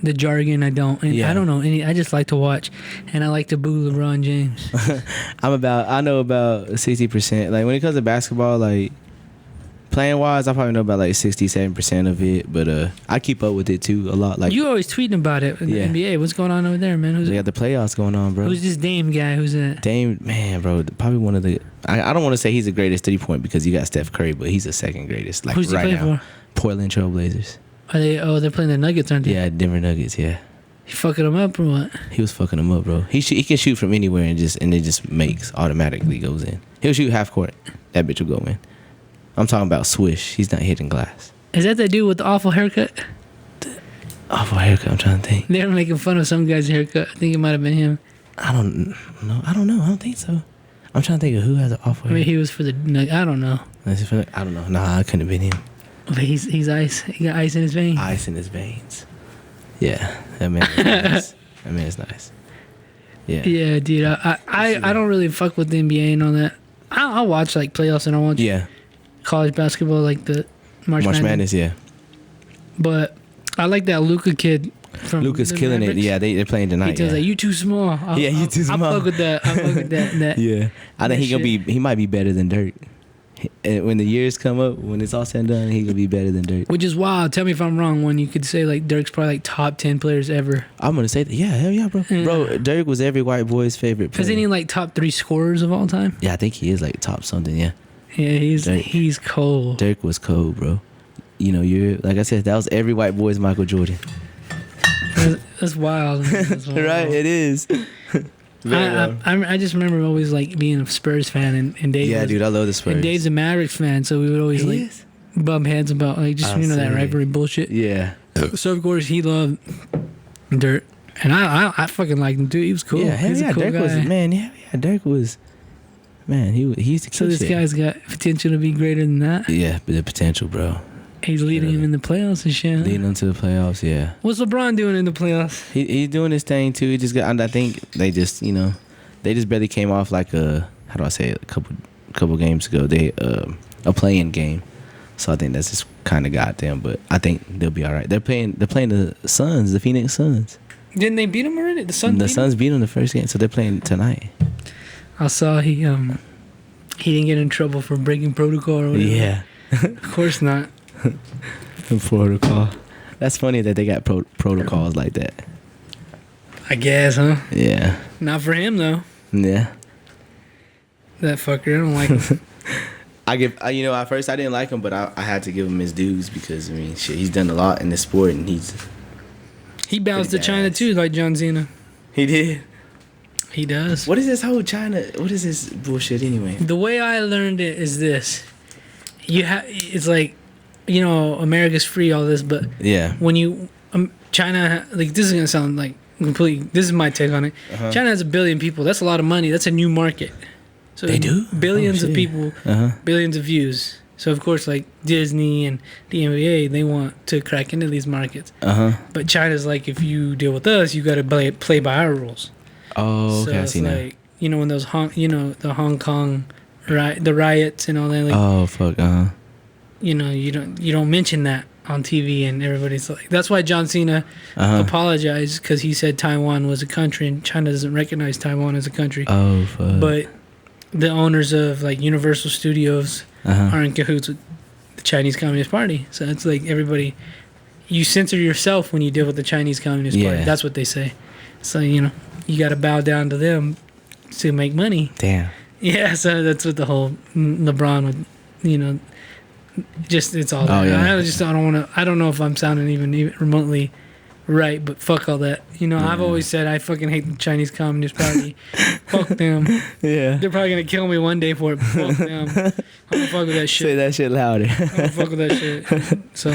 The jargon, I don't. And Yeah. I don't know any. I just like to watch, and I like to boo LeBron James. I know about 60%. Like when it comes to basketball, like playing wise, I probably know about like 67% of it. But I keep up with it too a lot. Like You always tweeting about it in Yeah. the NBA. What's going on over there, man? they got the playoffs going on, bro. Who's this Dame guy? Who's that? Dame, man, bro, probably one of the. I don't want to say he's the greatest 3-point because you got Steph Curry, but he's the second greatest. Like Who's he right play now, for? Portland Trailblazers. Are they? Oh, they're playing the Nuggets, aren't they? Yeah, Denver Nuggets. Yeah, You fucking them up or what? he was fucking them up, bro. He can shoot from anywhere and it just makes automatically goes in. He'll shoot half court. That bitch will go in. I'm talking about swish. He's not hitting glass. Is that the dude with the awful haircut? Awful haircut. I'm trying to think. They were making fun of some guy's haircut. I think it might have been him. I don't know. I don't think so. I'm trying to think of who has an awful I mean, haircut. he was for the. I don't know. I don't know. Nah, it couldn't have been him. But he's ice. He got ice in his veins. Ice in his veins. Yeah, that man is nice. That man is nice. Yeah. Yeah, dude. I don't really fuck with the NBA and all that. I'll watch like playoffs and I'll watch Yeah. college basketball, like the March Madness. Yeah. But I like that Luca kid from Lucas the killing Mavericks. it. Yeah, they're playing He tonight. tells Yeah. like, you too small. Yeah, you too small. I fuck with that. I fuck with that. Yeah. I think that he might be better than Dirk. When the years come up, when it's all said and done, he gonna be better than Dirk. Which is wild. Tell me if I'm wrong. When you could say like Dirk's probably like top 10 players ever. I'm gonna say that. Yeah, hell yeah, bro. Yeah. Bro, Dirk was every white boy's favorite player. Isn't he like top 3 scorers of all time? Yeah, I think he is like top something. Yeah. Yeah, Dirk. he's cold. Dirk was cold, bro. You know, you're like I said, that was every white boy's Michael Jordan. That's wild. That's wild. Right, it is. I just remember always like being a Spurs fan and Dave. Yeah, was, dude, I love the Spurs. And Dave's a Mavericks fan, so we would always He like is? bump heads about like just I that see. rivalry bullshit. Yeah. So of course he loved Dirk, and I fucking liked him too. He was cool. Yeah, hell He's yeah, a cool Dirk guy. was man. Yeah, Dirk was man. He used to So kill this shit. guy's got potential to be greater than that. Yeah, but the potential, bro. He's leading him in the playoffs and shit. Leading them to the playoffs. Yeah, What's LeBron doing in the playoffs? he's doing his thing too. He just got. I think they just they just barely came off like a how do I say it, a couple games ago. They a playing game. So I think that's just kind of got them, but I think they'll be all right. They're playing the Suns, the Phoenix Suns. Didn't they beat him already? The Suns. The Suns beat them the first game, so they're playing tonight. I saw he didn't get in trouble for breaking protocol or whatever. Yeah, Of course not. protocol. That's funny that they got protocols like that. I guess, huh? Yeah, Not for him though. yeah. That fucker. I don't like him. At first I didn't like him, but I had to give him his dues because I mean, shit, he's done a lot in this sport, and He bows to Pretty China badass. too, like John Cena. he did. He does. What is this whole China? What is this bullshit anyway? The way I learned it is this: it's like, America's free, all this, but Yeah, when China, like this is gonna sound like completely. This is my take on it. Uh-huh. China has 1 billion people. That's a lot of money. That's a new market. So They do? billions Oh, of shit. people, Uh-huh. billions of views. So of course, like Disney and the NBA, they want to crack into these markets. But China's like, if you deal with us, you got to play by our rules. Oh, okay, So I it's see now. like, when those the Hong Kong, the riots and all that. Like, Oh fuck. you don't mention that on TV, and everybody's like, that's why John Cena apologized, because he said Taiwan was a country, and China doesn't recognize Taiwan as a country. Oh fuck. But the owners of like Universal Studios are in cahoots with the Chinese Communist Party. So it's like you censor yourself when you deal with the Chinese Communist Party. Yeah. That's what they say. So you got to bow down to them to make money. Damn. Yeah, so that's what the whole LeBron would, just it's all. Oh, yeah. I don't want to. I don't know if I'm sounding even remotely right, but fuck all that. You know, I've always said I fucking hate the Chinese Communist Party. Fuck them. Yeah. They're probably gonna kill me one day for it. But fuck them. I'm gonna fuck with that shit. Say that shit louder. I'm gonna fuck with that shit. So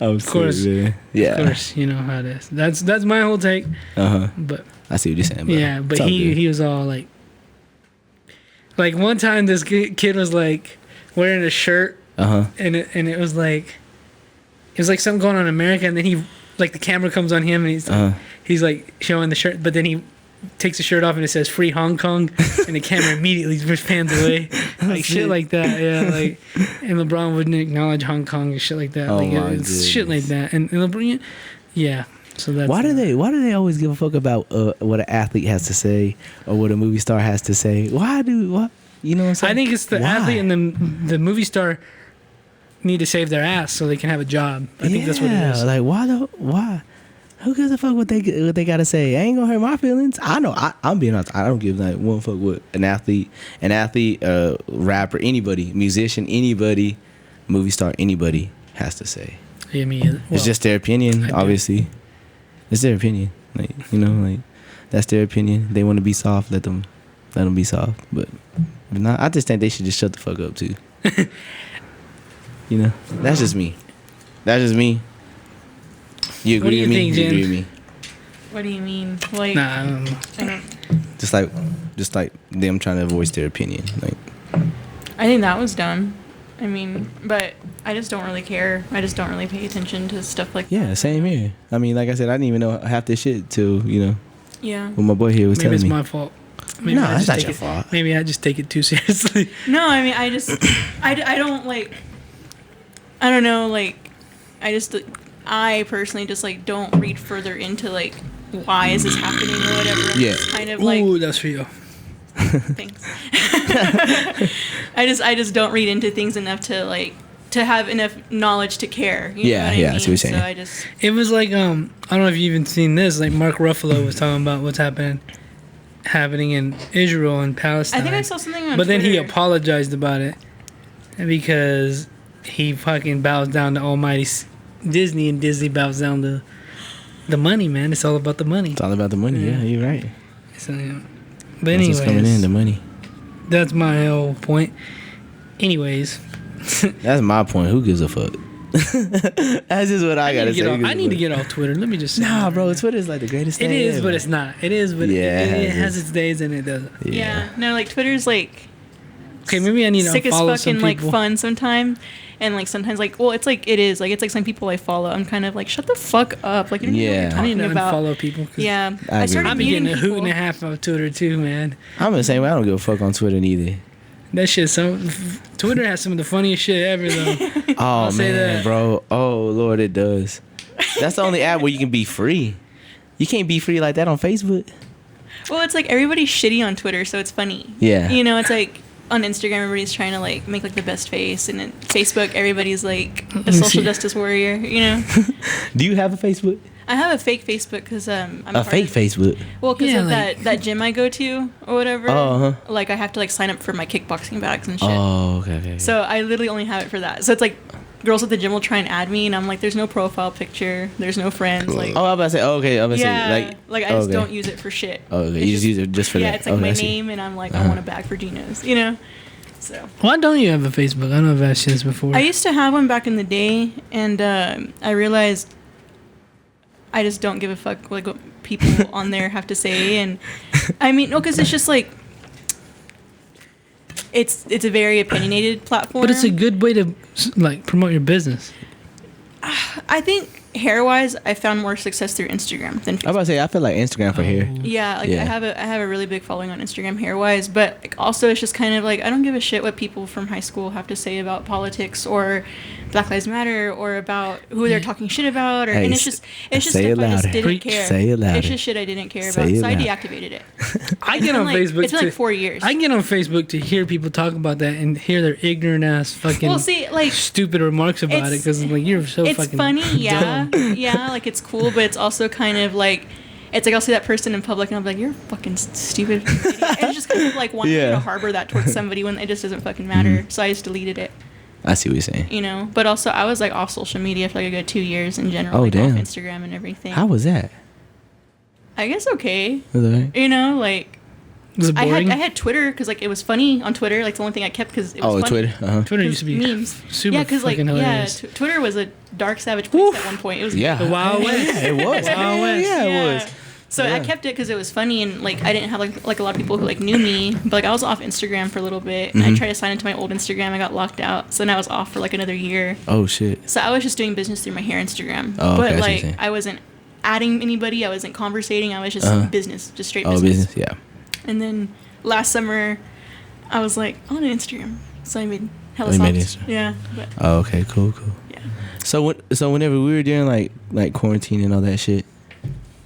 Of course. Yeah. of course, you know how it is. That's my whole take. But I see what you're saying. Bro. Yeah, but It's all good. he was all like one time this kid was like wearing a shirt and it was like something going on in America, and then he like the camera comes on him and he's like showing the shirt, but then he takes the shirt off and it says "Free Hong Kong," and the camera immediately just pans away, like shit like that. Yeah, like and LeBron wouldn't acknowledge Hong Kong and shit like that. Oh like my it's shit like that, and LeBron, yeah. So that's Why do they always give a fuck about what an athlete has to say or what a movie star has to say? What you know what I'm saying? I think it's the Why? athlete and the movie star need to save their ass so they can have a job. I think that's what it is. Like why? Who gives a fuck what they gotta say? I ain't gonna hurt my feelings. I know. I'm being honest. I don't give like one fuck what an athlete, rapper, anybody, musician, anybody, movie star, anybody has to say. I mean, It's just their opinion, obviously. It's their opinion. Like, you know, like that's their opinion. They want to be soft, let them be soft. But not, I just think they should just shut the fuck up too. You know, that's just me. You What do agree you with me? think, You Jen? agree with me? What do you mean? Like, nah, I don't know. I don't- Just like them trying to voice their opinion. Like, I think that was dumb. I mean, but I just don't really care. I just don't really pay attention to stuff like yeah, that. same here. I mean, like I said, I didn't even know half this shit till Yeah. when my boy here was Maybe telling it's me. my fault. Maybe No, I it's just not take your it- fault. Maybe I just take it too seriously. No, I mean, I just, I don't like, I don't know, like, I personally just like don't read further into like why is this happening or whatever. I'm Yeah. just kind of like, Ooh, that's for you. thanks. I just don't read into things enough to have enough knowledge to care. You Yeah, know what yeah, I I mean? see what you're saying. So I just, It was like I don't know if you've even seen this. Like Mark Ruffalo was talking about what's happening in Israel and Palestine. I think I saw something on But then he Twitter. apologized about it because he fucking bows down to Almighty Disney, and Disney bows down to the money, man. It's all about the money. It's all about the money. Yeah, you're right. So, yeah. But That's what's coming in, anyways, the money. that's my whole point. Anyways, That's my point. Who gives a fuck? That's just what I gotta say. I need to get off Twitter. Let me just say Nah, that. bro, Twitter's like the greatest It thing is, ever. but it's not. It is, but Yeah, it it has is. its days and it doesn't. yeah, no, like Twitter's like Okay, maybe I need to sick as follow some fucking like people. fun sometime, and like sometimes like it's like some people I follow. I'm kind of like shut the fuck up, like you don't know Yeah. what I you're need talking to about. unfollow people. 'Cause Yeah, I I agree. started I be muting getting a hoot and a people. half of Twitter too, man. I'm the same way. I don't give a fuck on Twitter neither. That shit. Twitter has some of the funniest shit ever, though. Oh say man, that. bro. Oh Lord, it does. That's the only app where you can be free. You can't be free like that on Facebook. Well, it's like everybody's shitty on Twitter, so it's funny. Yeah. You know, it's like on Instagram, everybody's trying to like make like the best face, and then Facebook, everybody's like a social justice warrior. You know, Do you have a Facebook? I have a fake Facebook because I'm A part fake of- Facebook. Well, because Yeah, of like- that gym I go to or whatever. Uh-huh. Like I have to like sign up for my kickboxing bags and shit. Oh, okay. So I literally only have it for that. So it's like girls at the gym will try and add me, and I'm like, there's no profile picture, there's no friends. Like, Oh, I'm about to say. Oh, okay, I'm about to yeah, say like I just okay. don't use it for shit. Oh, okay. It's You just use it just for yeah, that. it's like Okay, my I see. name, and I'm like, Uh-huh. I want a bag for Gino's, you know. So Why don't you have a Facebook? I don't know if I've seen this before. I used to have one back in the day, and I realized I just don't give a fuck like what people on there have to say, and I mean, no, because it's just like it's a very opinionated platform. But it's a good way to like promote your business. I think hair-wise, I found more success through Instagram than I'm Facebook. about to say. I feel like Instagram for hair. Yeah, like Yeah. I have a really big following on Instagram hair-wise, but like, also it's just kind of like I don't give a shit what people from high school have to say about politics or Black Lives Matter or about who they're talking shit about, or Hey, and it's just say stuff it I just louder. didn't Preach. care. Say it louder. It's just shit I didn't care Say about, it so I louder. deactivated it. I get on Facebook. It's been to, like 4 years. I get on Facebook to hear people talk about that and hear their ignorant ass fucking well, see, like stupid remarks about it it's- because like you're so it's fucking funny, yeah, dumb. yeah, like it's cool, but it's also kind of like. It's like I'll see that person in public and I'll be like, "You're fucking stupid." And it's just kind of like wanting Yeah. to harbor that towards somebody when it just doesn't fucking matter. So I just deleted it. I see what you're saying. You know, but also I was like off social media for like a good 2 years in general. Oh, like, damn. Off Instagram and everything. How was that? I guess okay. Was it right? You know, like Was it boring? I had Twitter because like it was funny on Twitter. Like the only thing I kept because it was funny. Twitter. Twitter used to be memes. super Yeah, because like fucking hilarious. Twitter was a dark savage place at one point. It was Yeah. The Wild West. Yeah, it was. Wild West. Yeah, it was. So Yeah. I kept it because it was funny and like I didn't have like a lot of people who like knew me, but like I was off Instagram for a little bit. And Mm-hmm. I tried to sign into my old Instagram. I got locked out, so then I was off for like another year. Oh shit. So I was just doing business through my hair Instagram, Oh, okay, I see but what you're like saying. I wasn't adding anybody. I wasn't conversating. I was just business, just straight Oh, business. business. Yeah. And then last summer, I was like, I want an Instagram, so I made hella Oh, you made songs. Instagram. Yeah, but Oh, okay. Cool. yeah. So whenever we were doing like quarantine and all that shit,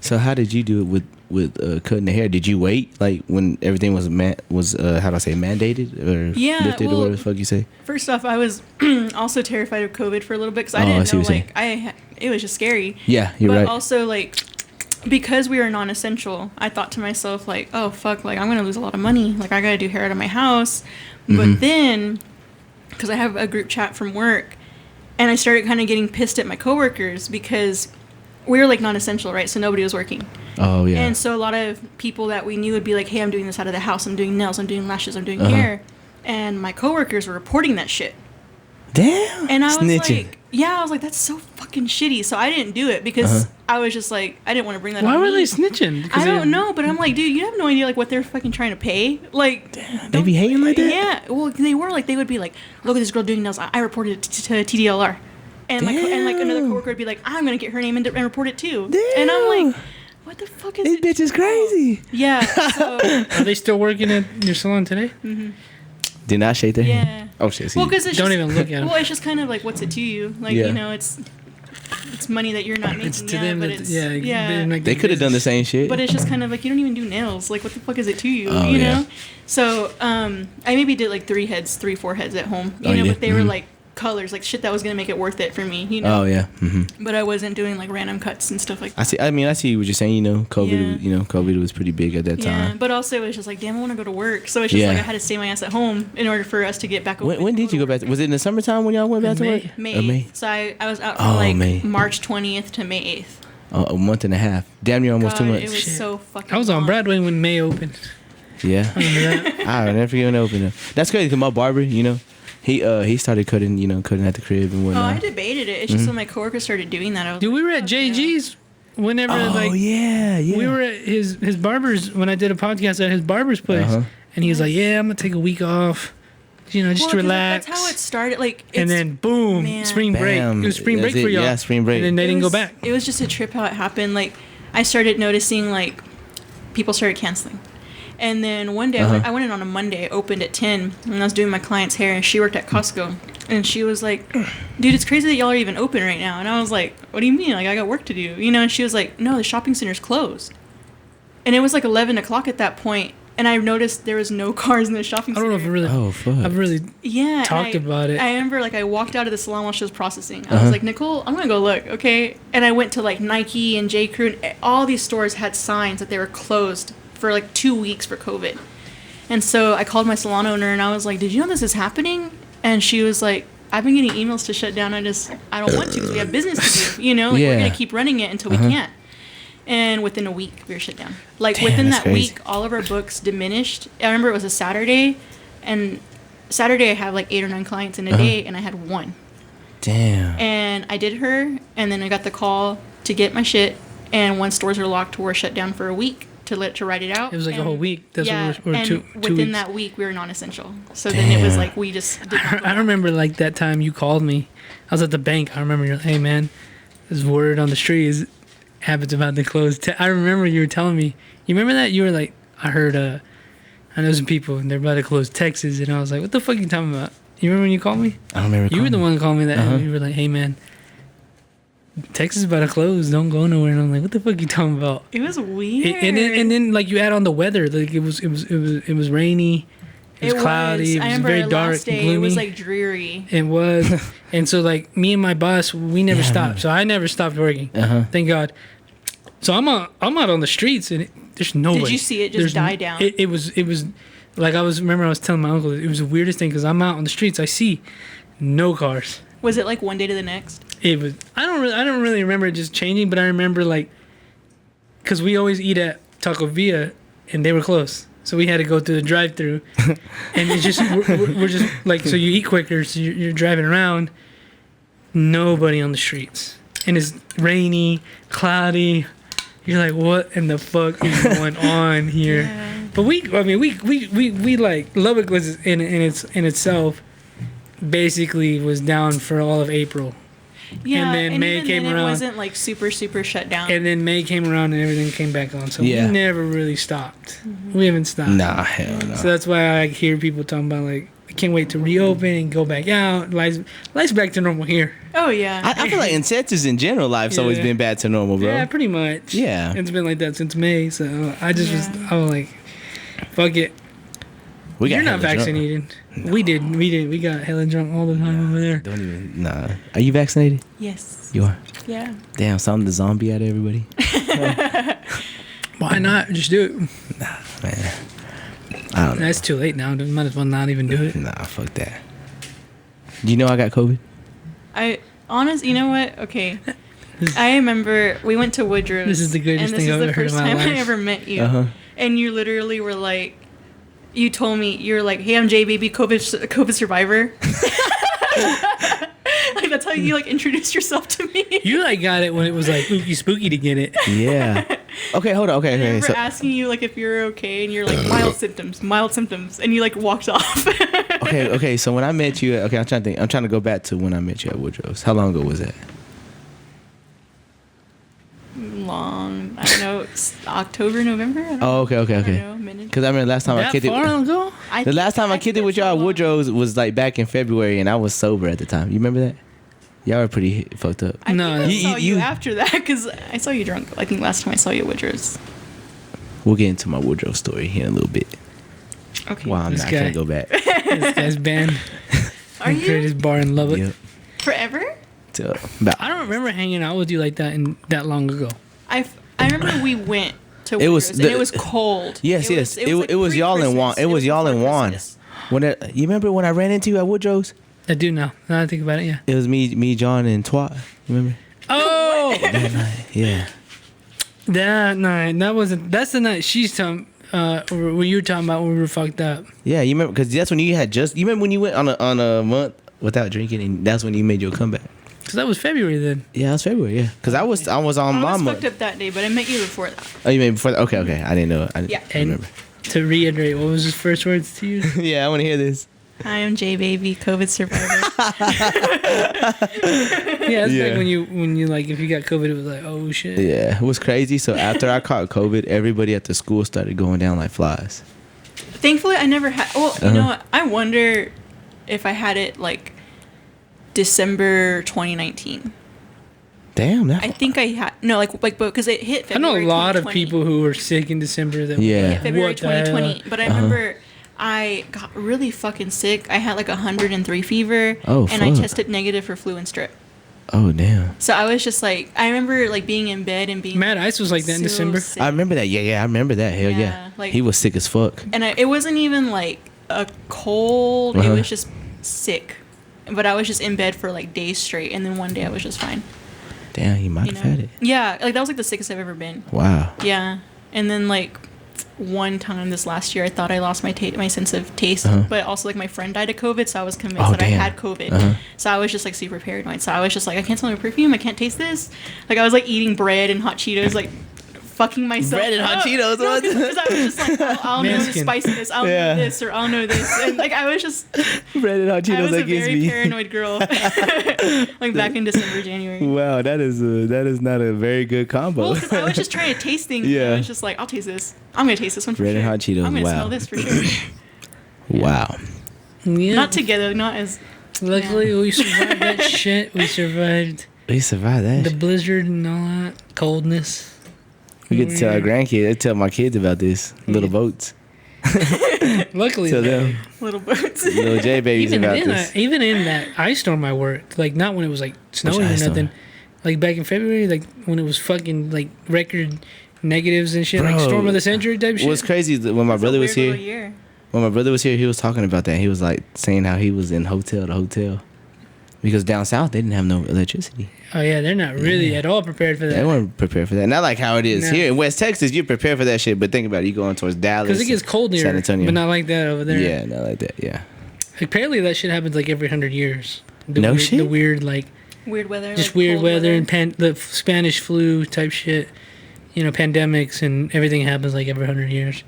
so how did you do it with cutting the hair? Did you wait like when everything was how do I say, mandated or Yeah, lifted or well, whatever the fuck you say? First off, I was also terrified of COVID for a little bit because I Oh, I didn't see know what you're like it was just scary. Yeah, you're but right. also like because we were non-essential, I thought to myself like, oh fuck, like I'm gonna lose a lot of money. Like I gotta do hair out of my house. Mm-hmm. But then, because I have a group chat from work, and I started kind of getting pissed at my coworkers because we were like non-essential, right? So nobody was working. Oh yeah. And so a lot of people that we knew would be like, hey, I'm doing this out of the house. I'm doing nails. I'm doing lashes. I'm doing Uh-huh. hair. And my coworkers were reporting that shit. Damn. And I was Snitching. like, yeah, I was like, that's so fucking shitty. So I didn't do it because I was just like, I didn't want to bring that Why on were me. they snitching? 'Cause I they- don't know, but I'm like, dude, you have no idea like what they're fucking trying to pay. Like, They be hating like that? Yeah, well, they were like, they would be like, look at this girl doing nails. I reported it to TDLR, and like another Damn. coworker would be like, I'm gonna get her name and report it too. And I'm like, what the fuck is This it? bitch is crazy. Yeah. So Are they still working at your salon today? Did not shake their yeah. hand. Oh shit. See. Well, because it's Don't just, even look at 'em. Well, it's just kind of like, what's it to you? Like, Yeah. you know, it's money that you're not making. It's to yeah, them. but That, it's yeah, they're not they getting could have done the business. same shit. But it's just kind of like you don't even do nails. Like, what the fuck is it to you? Oh, you yeah. know. So I maybe did like 4 heads at home. You Oh, know, you but did? they were Mhm. like colors, like shit that was gonna make it worth it for me. You know. Oh yeah. But I wasn't doing like random cuts and stuff like that. I see. I mean, I see what you're saying. You know, COVID. Yeah. You know, COVID was pretty big at that Yeah, time. but also it was just like, damn, I want to go to work. So it's just Yeah. like I had to stay my ass at home in order for us to get back. When did you go back? Was it in the summertime when y'all went back to May. work? May. May. So I was out from Oh, like May. March 20th to May 8th. A month and a half. Damn near almost God, 2 months. it was Shit. so fucking. I was on long. Broadway when May opened. Yeah. Remember that? I'll never forget when it opened up. That's crazy because my barber, you know, he started cutting at the crib and Oh, whatnot. I debated it. It's just when my coworkers started doing that. I was Dude, we like, were at fuck yeah. JG's whenever Oh like yeah. we were at his barber's when I did a podcast at his barber's place, Uh-huh. and he was like, "Yeah, I'm gonna take a week off, just Well, 'cause relax." That's how it started. Like, and it's- then boom, man. spring break. Bam. It was spring break That's for it. y'all. Yeah, spring break. And then they didn't go was- back. It was just a trip how it happened. Like, I started noticing like people started canceling. And then one day, Uh-huh. I went in on a Monday, opened at 10, and I was doing my client's hair, and she worked at Costco. And she was like, dude, it's crazy that y'all are even open right now. And I was like, what do you mean? Like, I got work to do. You know, and she was like, no, the shopping center's closed. And it was like 11 o'clock at that point, and I noticed there was no cars in the shopping I center. don't know if it really. Oh fuck. I've really. Yeah, and talked about it. I remember like I walked out of the salon while she was processing. I Uh-huh. was like, Nicole, I'm gonna go look, okay? And I went to like Nike and J Crew, and all these stores had signs that they were closed for like 2 weeks for COVID. And so I called my salon owner and I was like, did you know this is happening? And she was like, I've been getting emails to shut down. I don't want to because we have business to do. You know, like Yeah. we're gonna keep running it until we can't. And within a week, we were shut down. Like Damn, within that's that crazy. week, all of our books diminished. I remember it was a Saturday, and Saturday I have like 8 or 9 clients in a day, and I had one. Damn. And I did her, and then I got the call to get my shit. And when stores were locked, we were shut down for a week to write it out. It was like a And- whole week. That's yeah, what we're and two within weeks. that week, we were non-essential. So then it was Damn. like we just. Did not go I back. remember like that time you called me. I was at the bank. I remember you're like, hey man, this word on the street is Abbott's about to close. I remember you were telling me. You remember that? You were like, I heard I know some people and they're about to close Texas, and I was like, what the fuck are you talking about? You remember when you called me? I don't remember. You were the calling. one who called me that. Uh-huh. And you were like, hey man, Texas is about to close. Don't go nowhere. And I'm like, what the fuck are you talking about? It was weird. And then like you add on the weather. Like it was rainy. It was cloudy. It I was remember very our dark, last day, gloomy. it was like dreary. It was. And so like me and my boss, we never Yeah, I stopped. remember. So I never stopped working. Uh-huh. Thank God. So I'm out on the streets and there's nobody. you see it just die down? It was like I was telling my uncle, it was the weirdest thing because I'm out on the streets. I see no cars. Was it like one day to the next? It was. I don't really remember it just changing, but I remember like, cause we always eat at Taco Villa, and they were closed, so we had to go through the drive-through, and it's just we're just like, so you eat quicker, so you're driving around, nobody on the streets, and it's rainy, cloudy. You're like, what in the fuck is going on here? Yeah. But we like Lubbock was in itself basically was down for all of April. Yeah, And then May even came then around. It wasn't like super shut down. And then May came around and everything came back on. So Yeah. we never really stopped. We haven't stopped. Nah, hell no. So that's why I hear people talking about like, I can't wait to reopen and go back out. Life's back to normal here. Oh yeah. I feel like in Texas in general, life's always Yeah. been back to normal, bro. Yeah, pretty much. Yeah. It's been like that since May. So I just Yeah. I was like, fuck it. We got You're not hella drunk. vaccinated. We did. We got hella drunk all the time over there. Don't even. Nah. Are you vaccinated? Yes. You are. Yeah. Damn, so I'm the zombie out of everybody. Why not? Just do it. Man. I don't know. That's too late now. Might as well not even do it. Nah, fuck that. Do you know I got COVID? You know what? Okay. I remember we went to Woodrow's. This is the greatest and this thing is I've the ever heard first in my time I life. ever met you. Uh-huh. And you literally were like, you told me, you're like, hey, I'm J Baby, COVID survivor. Like that's how you like introduced yourself to me. You like got it when it was like spooky to get it. Yeah. Okay, hold on. Okay, I okay. remember So, asking you like if you're okay, and you're like mild symptoms, and you like walked off. okay. So when I met you, okay, I'm trying to think. I'm trying to go back to when I met you at Woodrow's. How long ago was that? Long, I don't know, it's October, November. I don't Oh, okay. I don't know, minute. Because I remember last time I That kicked it. far ago? The last time I think kicked it with that's y'all at so long. Woodrow's was like back in February, and I was sober at the time. You remember that? Y'all were pretty fucked up. I No, think I saw you you- after that because I saw you drunk. I think last time I saw you at Woodrow's. We'll get into my Woodrow story here in a little bit. Okay. Wow, I'm This not guy. gonna go back. This guy's banned. Are The you greatest bar in Lubbock. Yep. forever? So, about, I don't remember hanging out with you like that that long ago. I remember we went to It was Woodrow's and the- it was cold. yes, yes. like It was y'all in Juan. pre-Christmas. It was y'all in before Juan. Christmas. You remember when I ran into you at Woodrow's? I do now. Now that I think about it, yeah. It was me, John, and Twat. You remember? Oh, That night. Yeah. that night. That's the night she's talking. When you were talking about when we were fucked up. Yeah, you remember? Because that's when you had just. You remember when you went on a month without drinking, and that's when you made your comeback. Cause that was February then. Yeah, it was February. Yeah, because I was on I my was month. fucked up that day, but I met you before that. Oh, you mean before? That? Okay. I didn't know. I didn't Yeah. And remember. to reiterate, what was his first words to you? Yeah, I want to hear this. I am J Baby, COVID survivor. Yeah, it's Yeah. like when you like if you got COVID, it was like, oh shit. Yeah, it was crazy. So after I caught COVID, everybody at the school started going down like flies. Thankfully, I never had. Well, you Uh-huh. know what? I wonder if I had it like December 2019. Damn, that. I think I had but because it hit. I know February a lot of 2020. people who were sick in December. That Yeah. Yeah, February What the hell? 2020. But I remember I got really fucking sick. I had like 103 fever, Oh, and I fuck. tested negative for flu and strep. Oh damn. So I was just like, I remember like being in bed and being Mad Ice was like that in so December. sick. I remember that. Yeah, I remember that. Hell yeah. Yeah, like- he was sick as fuck. And it wasn't even like a cold. Uh-huh. It was just sick. But I was just in bed for like days straight, and then one day I was just fine. Damn, he might You have know? had it. Yeah, like that was like the sickest I've ever been. Wow. Yeah, and then like one time this last year, I thought I lost my sense of taste, Uh-huh. but also like my friend died of COVID, so I was convinced Oh, that I damn. had COVID. Uh-huh. So I was just like super paranoid. So I was just like, I can't smell my perfume. I can't taste this. Like I was like eating bread and hot Cheetos, like fucking myself. Bread and hot up. Cheetos, No, what? because I was just like, I'll know the Manskin. spiciness. I'll Yeah. know this or I'll know this, and like I was just, Bread and hot I Cheetos was a against very me. paranoid girl. Like back in December, January. Wow, that is not a very good combo. Well, because I was just trying to taste things. Yeah. Yeah. I was just like, I'll taste this. I'm gonna taste this one for Bread sure. and hot Cheetos, I'm gonna wow. smell this for sure. Wow. Yeah. Not together, not as. Luckily, we survived that shit. We survived We survived that. the blizzard and all that coldness. We get to tell our grandkids. I tell my kids about this. Little boats. Luckily, Tell them. Little boats. Little J babies even about in this. even in that ice storm I worked, like not when it was like snowing or ice storm? nothing, like back in February, like when it was fucking like record negatives and shit, like Bro, storm of the century type shit. What's crazy is that when my It's a brother was weird here, little year. when my brother was here, he was talking about that. He was like saying how he was in hotel to hotel Because down south they didn't have no electricity. Oh yeah, they're not really at all prepared for They that. weren't prepared for that. Not like how it is No. here in West Texas. You're prepared for that shit, but think about it. You going towards Dallas, Because it gets cold here, San Antonio, but not like that over there. Yeah, not like that. Yeah. Apparently that shit happens like every 100 years. The No weird, shit? The weird like Weird weather. just like weird cold weather and the Spanish flu type shit. You know, pandemics and everything happens like every 100 years.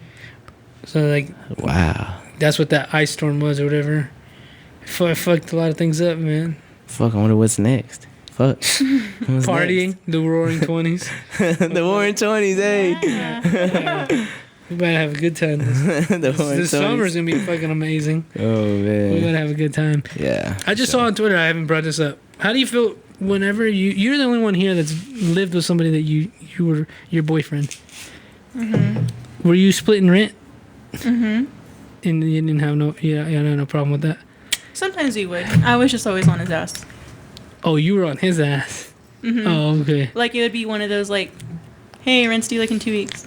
So like Wow. that's what that ice storm was or whatever. It fucked a lot of things up, man. Fuck. I wonder what's next. Fuck. What's Partying, the Roaring 20s. next? The Roaring 20s, hey. Yeah. We better have a good time. The Roaring This 20s. summer's gonna be fucking amazing. Oh We man. gotta have a good time. Yeah. I just saw on Twitter. I haven't brought this up. How do you feel whenever you're the only one here that's lived with somebody that you were your boyfriend? Mm-hmm. Were you splitting rent? Mm-hmm. And you didn't have no no problem with that. Sometimes he would. I was just always on his ass. Oh, you were on his ass. Mm-hmm. Oh, okay. Like it would be one of those like, hey, rent's due like in 2 weeks.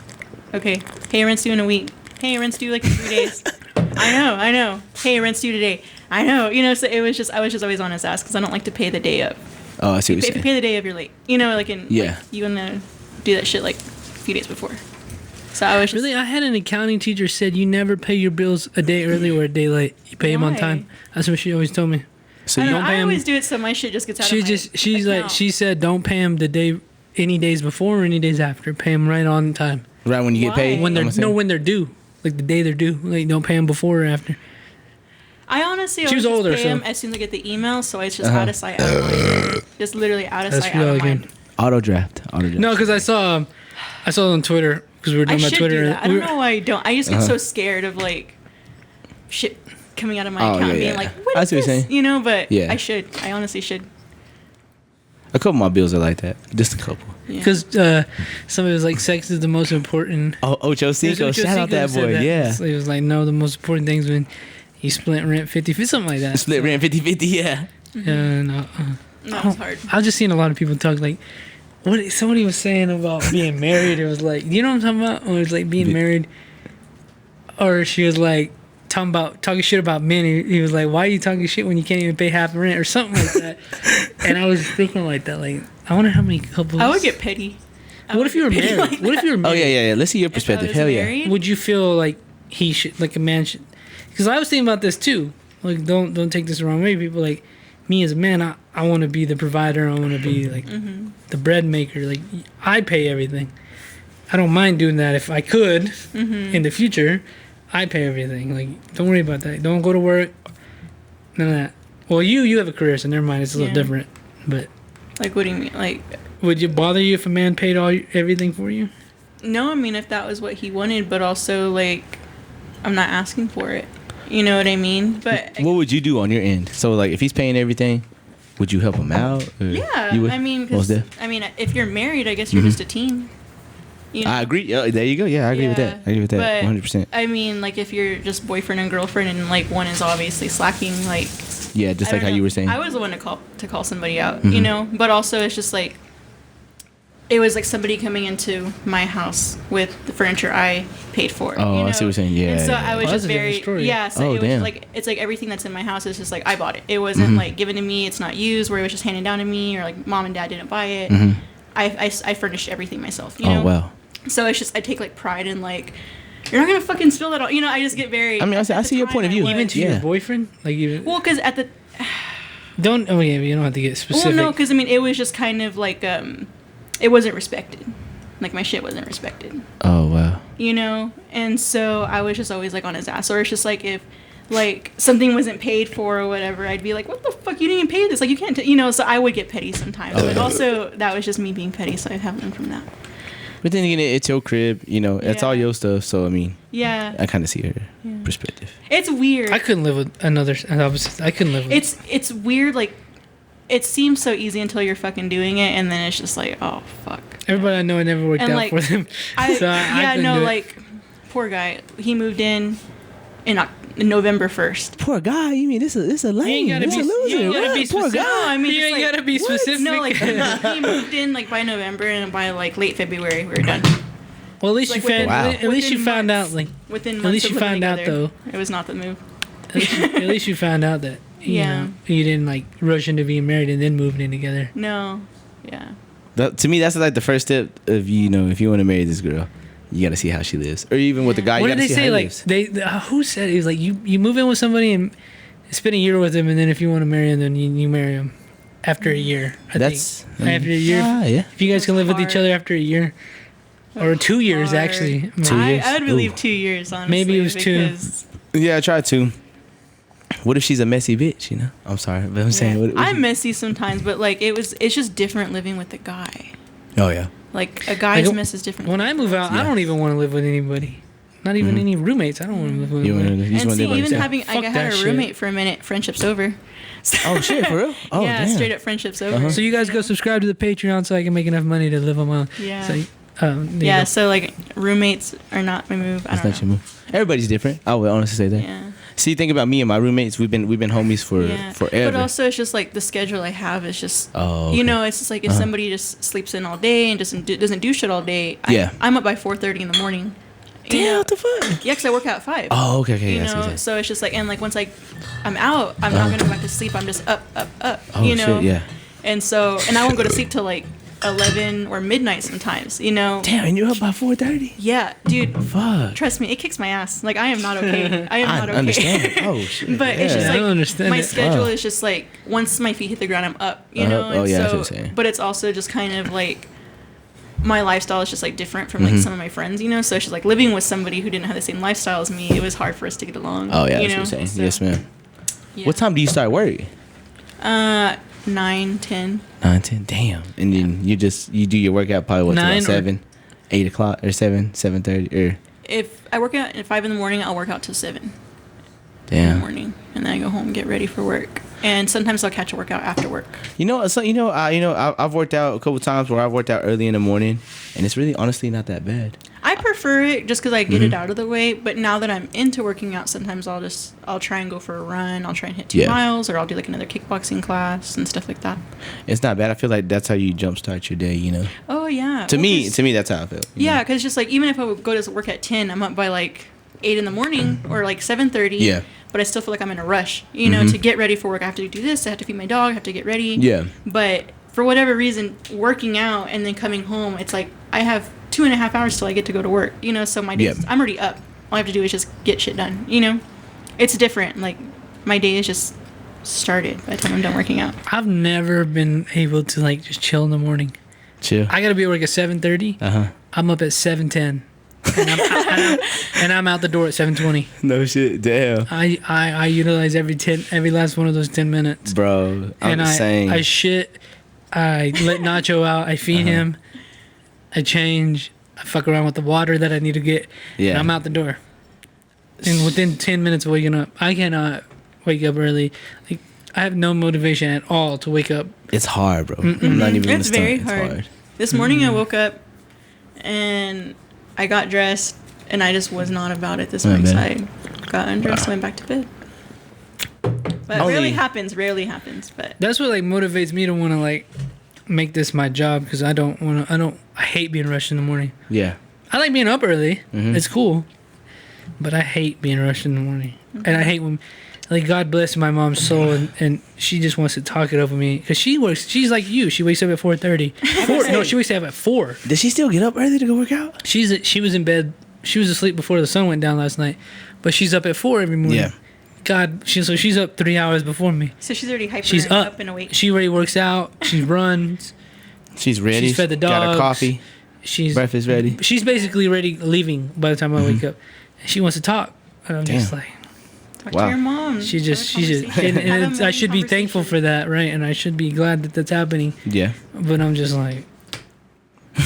Okay. Hey, rent's due in a week. Hey, rent's due like in 3 days. I know. Hey, rent's due today. I know. You know, so I was just always on his ass because I don't like to pay the day up. Oh, I see what Pay, you're saying. pay the day of you're late. You know, like in Yeah. like, you wanna do that shit like a few days before. So I was just Really, I had an accounting teacher said you never pay your bills a day early or a day late. You pay them on Why? time. That's what she always told me. So I you don't know, don't pay I 'em- always do it so my shit just gets out of my She's like account. she said don't pay them the day any days before or any days after. Pay them right on time right when you get Why? paid. when they're I'm saying? when they're due, like the day they're due. Like don't pay them before or after. I honestly She was always older, just pay so- him as soon as I get the email, so it's just out of sight, out of mind. Just literally out of That's sight, out of really mind. good. Auto draft. No, because I saw it on Twitter because we were I talking about should Twitter. do that. I We don't were- know why I don't. I just get so scared of like shit coming out of my Oh, account yeah, and being yeah. like, what I is see what you're this? saying. You know, but Yeah. I should. I honestly should. A couple of my bills are like that. Just a couple. Yeah. Because somebody was like, "Sex is the most important." Oh, Ocho Cinco. Ocho Shout out Cinco that said boy. Yeah. So he was like, "No, the most important thing is when you split rent 50-50, something like that." Split rent 50-50. Yeah. No, that was hard. I've just seen a lot of people talk like, what somebody was saying about being married. It was like, you know what I'm talking about? Or it was like being married, or she was like talking shit about men. He was like, "Why are you talking shit when you can't even pay half the rent?" or something like that. And I was thinking like that. Like, I wonder how many couples. I would get petty. I What would if you were get petty married? like What if that. you were Oh married? yeah. Let's see your If I perspective. was Hell yeah. married, Would you feel like he should, like a man should? Because I was thinking about this too. Like, don't take this the wrong way. People like me as a man, I want to be the provider. I want to be like the bread maker. Like, I pay everything. I don't mind doing that if I could in the future. I pay everything. Like, don't worry about that. Don't go to work. None of that. Well, you have a career, so never mind. It's a little Yeah. different. But Like, what do you mean? Like, would it bother you if a man paid everything for you? no, I mean, if that was what he wanted, but also, like, I'm not asking for it. You know what I mean? But, What would you do on your end? So like, if he's paying everything, would you help him out? Or yeah, you would? I mean, Most 'cause, def. I mean, if you're married, I guess you're just a team. You know? I agree. There you go. Yeah, I agree with that. I agree with that. but, 100%. I mean, like, if you're just boyfriend and girlfriend and, like, one is obviously slacking, like... Yeah, just I like how don't you know. were saying. I was the one to call somebody out, you know? But also, it's just, like... It was, like, somebody coming into my house with the furniture I paid for. Oh, you I know? see what you're saying. Yeah, And so yeah. I was Oh, just that's a different very... story. Yeah, so Oh, it was, damn. like... It's, like, everything that's in my house is just, like, I bought it. It wasn't, like, given to me. It's not used, where it was just handed down to me, or, like, mom and dad didn't buy it. I furnished everything myself, you know? Oh wow. So it's just I take like pride in like you're not gonna fucking spill that all. You know, I just get very. I mean, I see at the your time, point of I view. was. Even to Yeah. your boyfriend? Like, even Well, because at the don't. Oh yeah, you don't have to get specific. well, no, because I mean it was just kind of like it wasn't respected. Like my shit wasn't respected. Oh wow. You know, and so I was just always like on his ass. Or it's just like if like something wasn't paid for or whatever, I'd be like, what the fuck, you didn't even pay this, like you can't you know. So I would get petty sometimes, but also that was just me being petty, so I have learned from that. But then again, it's your crib. You know, it's all Yeah. your stuff. So I mean, Yeah, I kind of see her perspective. it's weird. I couldn't live with another. I couldn't live with. It's weird, like it seems so easy until you're fucking doing it, and then it's just like, oh fuck. Everybody I know, it never worked And out like for them. I So yeah couldn't no do it. like poor guy. He moved in November 1st. Poor guy. You mean this a lame? You ain't gotta This be. a loser. You ain't gotta What? be Poor specific. guy. I mean, you just ain't like, gotta be what? specific. No, like he moved in like by November, and by like late February we were done. well, at least Like you found. Wow. At least you within found out. months. Like, Within at months least of you living found out together, though. It was not the move. At least you found out that Yeah. You didn't like rush into being married and then moving in together. No. Yeah. To me, that's like the first step of if you want to marry this girl, you got to see how she lives, or even with the guy. What you did they gotta see say? how he Like lives. who said it was like you move in with somebody and spend a year with them, and then if you want to marry him, then you marry him after a year. I That's think. After a year. yeah. If you guys can live with each hard. other after a year, or 2 years Hard. actually. 2 years? I would believe Ooh. 2 years, honestly. Maybe it was 2. because- Yeah, I tried to. What if she's a messy bitch? I'm sorry, but I'm saying. What I'm messy sometimes, but like it's just different living with a guy. Oh yeah. Like a guy's Like, mess is different. When I move out, I Yeah. don't even want to live with anybody. Not even any roommates. I don't want to live with anybody. You just and wanna see, live by even yourself. having I Fuck had that a shit. roommate for a minute, friendship's over. So, Oh shit, for real? Oh yeah, damn. straight up friendship's over. Uh-huh. So you guys go subscribe to the Patreon so I can make enough money to live on my own. Yeah. So, there you Yeah, go. so like roommates are not my move. I That's don't not your know. move. Everybody's different. I would honestly say that. Yeah. See, think about me and my roommates. We've been homies for Yeah. forever. But also, it's just like the schedule I have is just, Oh, okay. you know, it's just like if somebody just sleeps in all day and doesn't do shit all day. Yeah. I'm up by 4:30 in the morning. You Damn, know? what the fuck? Yeah, because I work out at 5. Oh, okay. You I see what know, you're saying. so it's just like, and like once I'm out, I'm not gonna go back to sleep. I'm just up. Oh You know. shit, yeah. And so, and I won't go to sleep till like 11 or midnight sometimes. You know. Damn, and you're up by 4:30. Yeah, dude. Fuck. Trust me, it kicks my ass. Like I am not okay. I am not okay. understand. Oh shit. But it's just I like don't understand my it. schedule Wow. is just like once my feet hit the ground, I'm up. You Uh-huh. know. Oh, And yeah, I see so, what you're saying. but it's also just kind of like my lifestyle is just like different from like Mm-hmm. some of my friends. You know, so it's just like living with somebody who didn't have the same lifestyle as me. It was hard for us to get along. Oh yeah, you that's what know? you're saying. So, Yes, ma'am. yeah. What time do you start work? 9, 10. 9, 10. Damn. And then you do your workout probably what, till 9 about or- 7, 8 o'clock or 7, 7:30 or If I work out at 5 in the morning, I'll work out till 7 in the damn. morning, and then I go home and get ready for work. And sometimes I'll catch a workout after work. I've worked out a couple times where I've worked out early in the morning, and it's really honestly not that bad. I prefer it just because I get Mm-hmm. it out of the way. But now that I'm into working out, sometimes I'll try and go for a run. I'll try and hit 2 Yeah. miles, or I'll do like another kickboxing class and stuff like that. It's not bad. I feel like that's how you jumpstart your day. Oh yeah. To Well, me, 'cause- that's how I feel. Yeah, because just like even if I would go to work at 10, I'm up by like 8 in the morning or like 7:30. Yeah. But I still feel like I'm in a rush, you know, to get ready for work. I have to do this. I have to feed my dog. I have to get ready. Yeah. But for whatever reason, working out and then coming home, it's like I have 2.5 hours till I get to go to work. You know, so my day, Yeah. I'm already up. All I have to do is just get shit done. You know, it's different. Like my day is just started by the time I'm done working out. I've never been able to like just chill in the morning. Chill. I gotta be at work at 7:30. I'm up at 7:10, and I'm out the door at 7:20. No shit. Damn. I utilize every last one of those 10 minutes. Bro, I'm And saying. I shit. I let Nacho out. I feed him. I change. I fuck around with the water that I need to get. Yeah. And I'm out the door. And within 10 minutes of waking up, I cannot wake up early. Like I have no motivation at all to wake up. It's hard, bro. I'm not even It's gonna very stunt. hard. It's hard. This morning I woke up and I got dressed and I just was not about it this Oh, morning. So man. I got undressed, went back to bed. But Only- rarely happens. But That's what like motivates me to want to like make this my job because I hate being rushed in the morning. Yeah. I like being up early. Mhm. It's cool. But I hate being rushed in the morning. And I hate when, like, God bless my mom's soul, and she just wants to talk it over me. Because she's like you. She wakes up at 4:30. No, she wakes up at 4. Does she still get up early to go work out? She was in bed. She was asleep before the sun went down last night. But she's up at 4 every morning. Yeah. God, she's up 3 hours before me. so she's already hyper She's and up. and awake. She already works out. She runs. She's ready. She's fed the Got her dogs. coffee. She's Breakfast ready. She's basically ready leaving by the time I wake up. And she wants to talk. And I'm just Damn. like, Talk Wow. to your mom. she just, and Have a it's, I main should be thankful for that, right? And I should be glad that that's happening. Yeah. But I'm just like,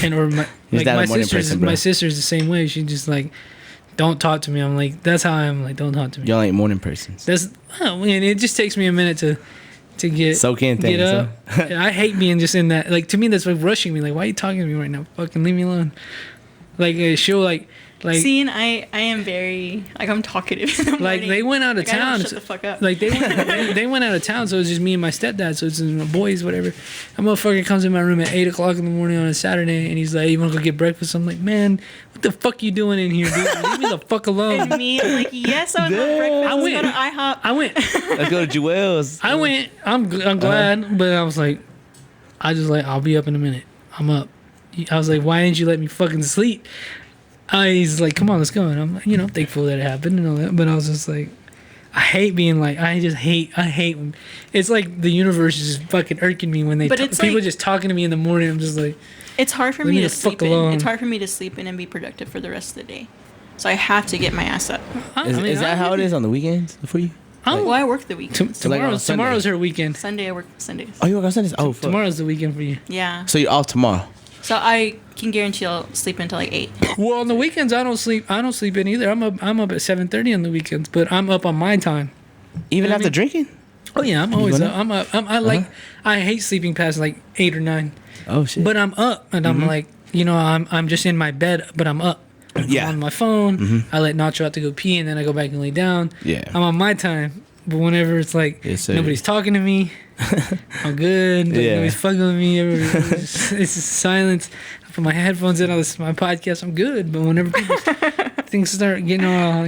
and or my He's like not a my morning sister's person, bro. my sister's the same way. She just like, don't talk to me. I'm like, that's how I am. Like, don't talk to me. Y'all ain't morning persons. That's man. It just takes me a minute to get Soak in get things, up. huh? I hate being just in that. Like to me, that's like rushing me. Like, why are you talking to me right now? Fucking leave me alone. Like she'll like Like, See, and I am very like I'm talkative. In the like morning. they went out of Like, I don't town. shut the fuck up. Like they went out of town, so it's just me and my stepdad. So it's my boys, whatever. That motherfucker comes in my room at 8:00 in the morning on a Saturday, and he's like, "You want to go get breakfast?" I'm like, "Man, what the fuck you doing in here, dude? Leave me the fuck alone." And me, I'm like, yes, I would love breakfast. I Let's went. go to IHOP. I went. Let's go to Jewel's. I went. I'm glad, but I was like, I'll be up in a minute. I'm up. I was like, why didn't you let me fucking sleep? He's like, come on, let's go. And I'm, thankful that it happened and all that. But I was just like, I hate being like, I hate when it's like the universe is just fucking irking me when But it's people like- just talking to me in the morning. I'm just like, It's hard for Leave me me to the fuck sleep in. alone. It's hard for me to sleep in and be productive for the rest of the day. So I have to get my ass up. Is that how it is on the weekends for you? Well, I work the weekend. So like on Sunday. Tomorrow's her weekend. Sunday I work Sundays. Oh, you work on Sundays? Oh, fuck. Tomorrow's the weekend for you. Yeah. So you're off tomorrow? So I can guarantee I'll sleep until like 8. Well, on the weekends I don't sleep in either. I'm up at 7:30 on the weekends, but I'm up on my time. Even know what I after mean? drinking? Oh yeah, I'm always going up. I'm up. I hate sleeping past like 8 or 9. Oh, shit. But I'm up, and I'm like, I'm just in my bed, but I'm up. Yeah. I'm on my phone. I let Nacho out to go pee, and then I go back and lay down. Yeah. I'm on my time. But whenever it's like Yes, sir. nobody's talking to me, I'm good. Like, Yeah. nobody's fucking with me. It's just silence. I put my headphones in. I listen to my podcast. I'm good. But whenever things start getting all,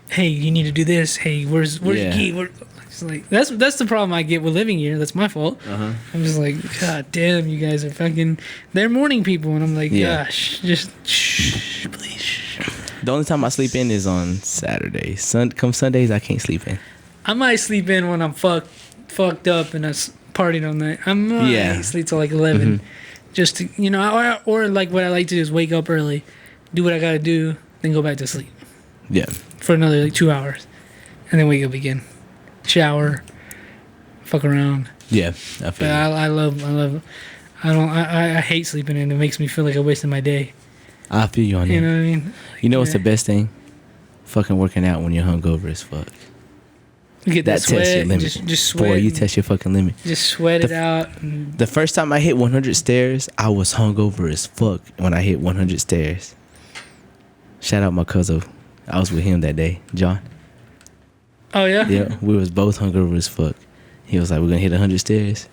hey, you need to do this. Hey, where's Yeah. your key? It's like that's the problem I get with living here. That's my fault. I'm just like, God damn, you guys are fucking. They're morning people, and I'm like, Yeah. gosh, just shh, please. Shh. The only time I sleep in is on Saturdays. Come Sundays, I can't sleep in. I might sleep in when I'm fucked up and I partied all night. I might Yeah. sleep till like 11, just to or like what I like to do is wake up early, do what I gotta do, then go back to sleep Yeah. for another like 2 hours, and then wake up again, shower, fuck around. Yeah. I But feel you. I hate sleeping in. It makes me feel like I wasted my day. I feel you on that. You know what I mean? You know what's the Yeah. best thing? Fucking working out when you're hungover as fuck. You get that That tests your sweat, limit. just sweat. Boy, you and test your fucking limit. just sweat the it out. And The first time I hit 100 stairs, I was hungover as fuck when I hit 100 stairs. Shout out my cousin. I was with him that day, John. oh yeah. Yeah, we was both hungover as fuck. He was like, "We're gonna hit 100 stairs."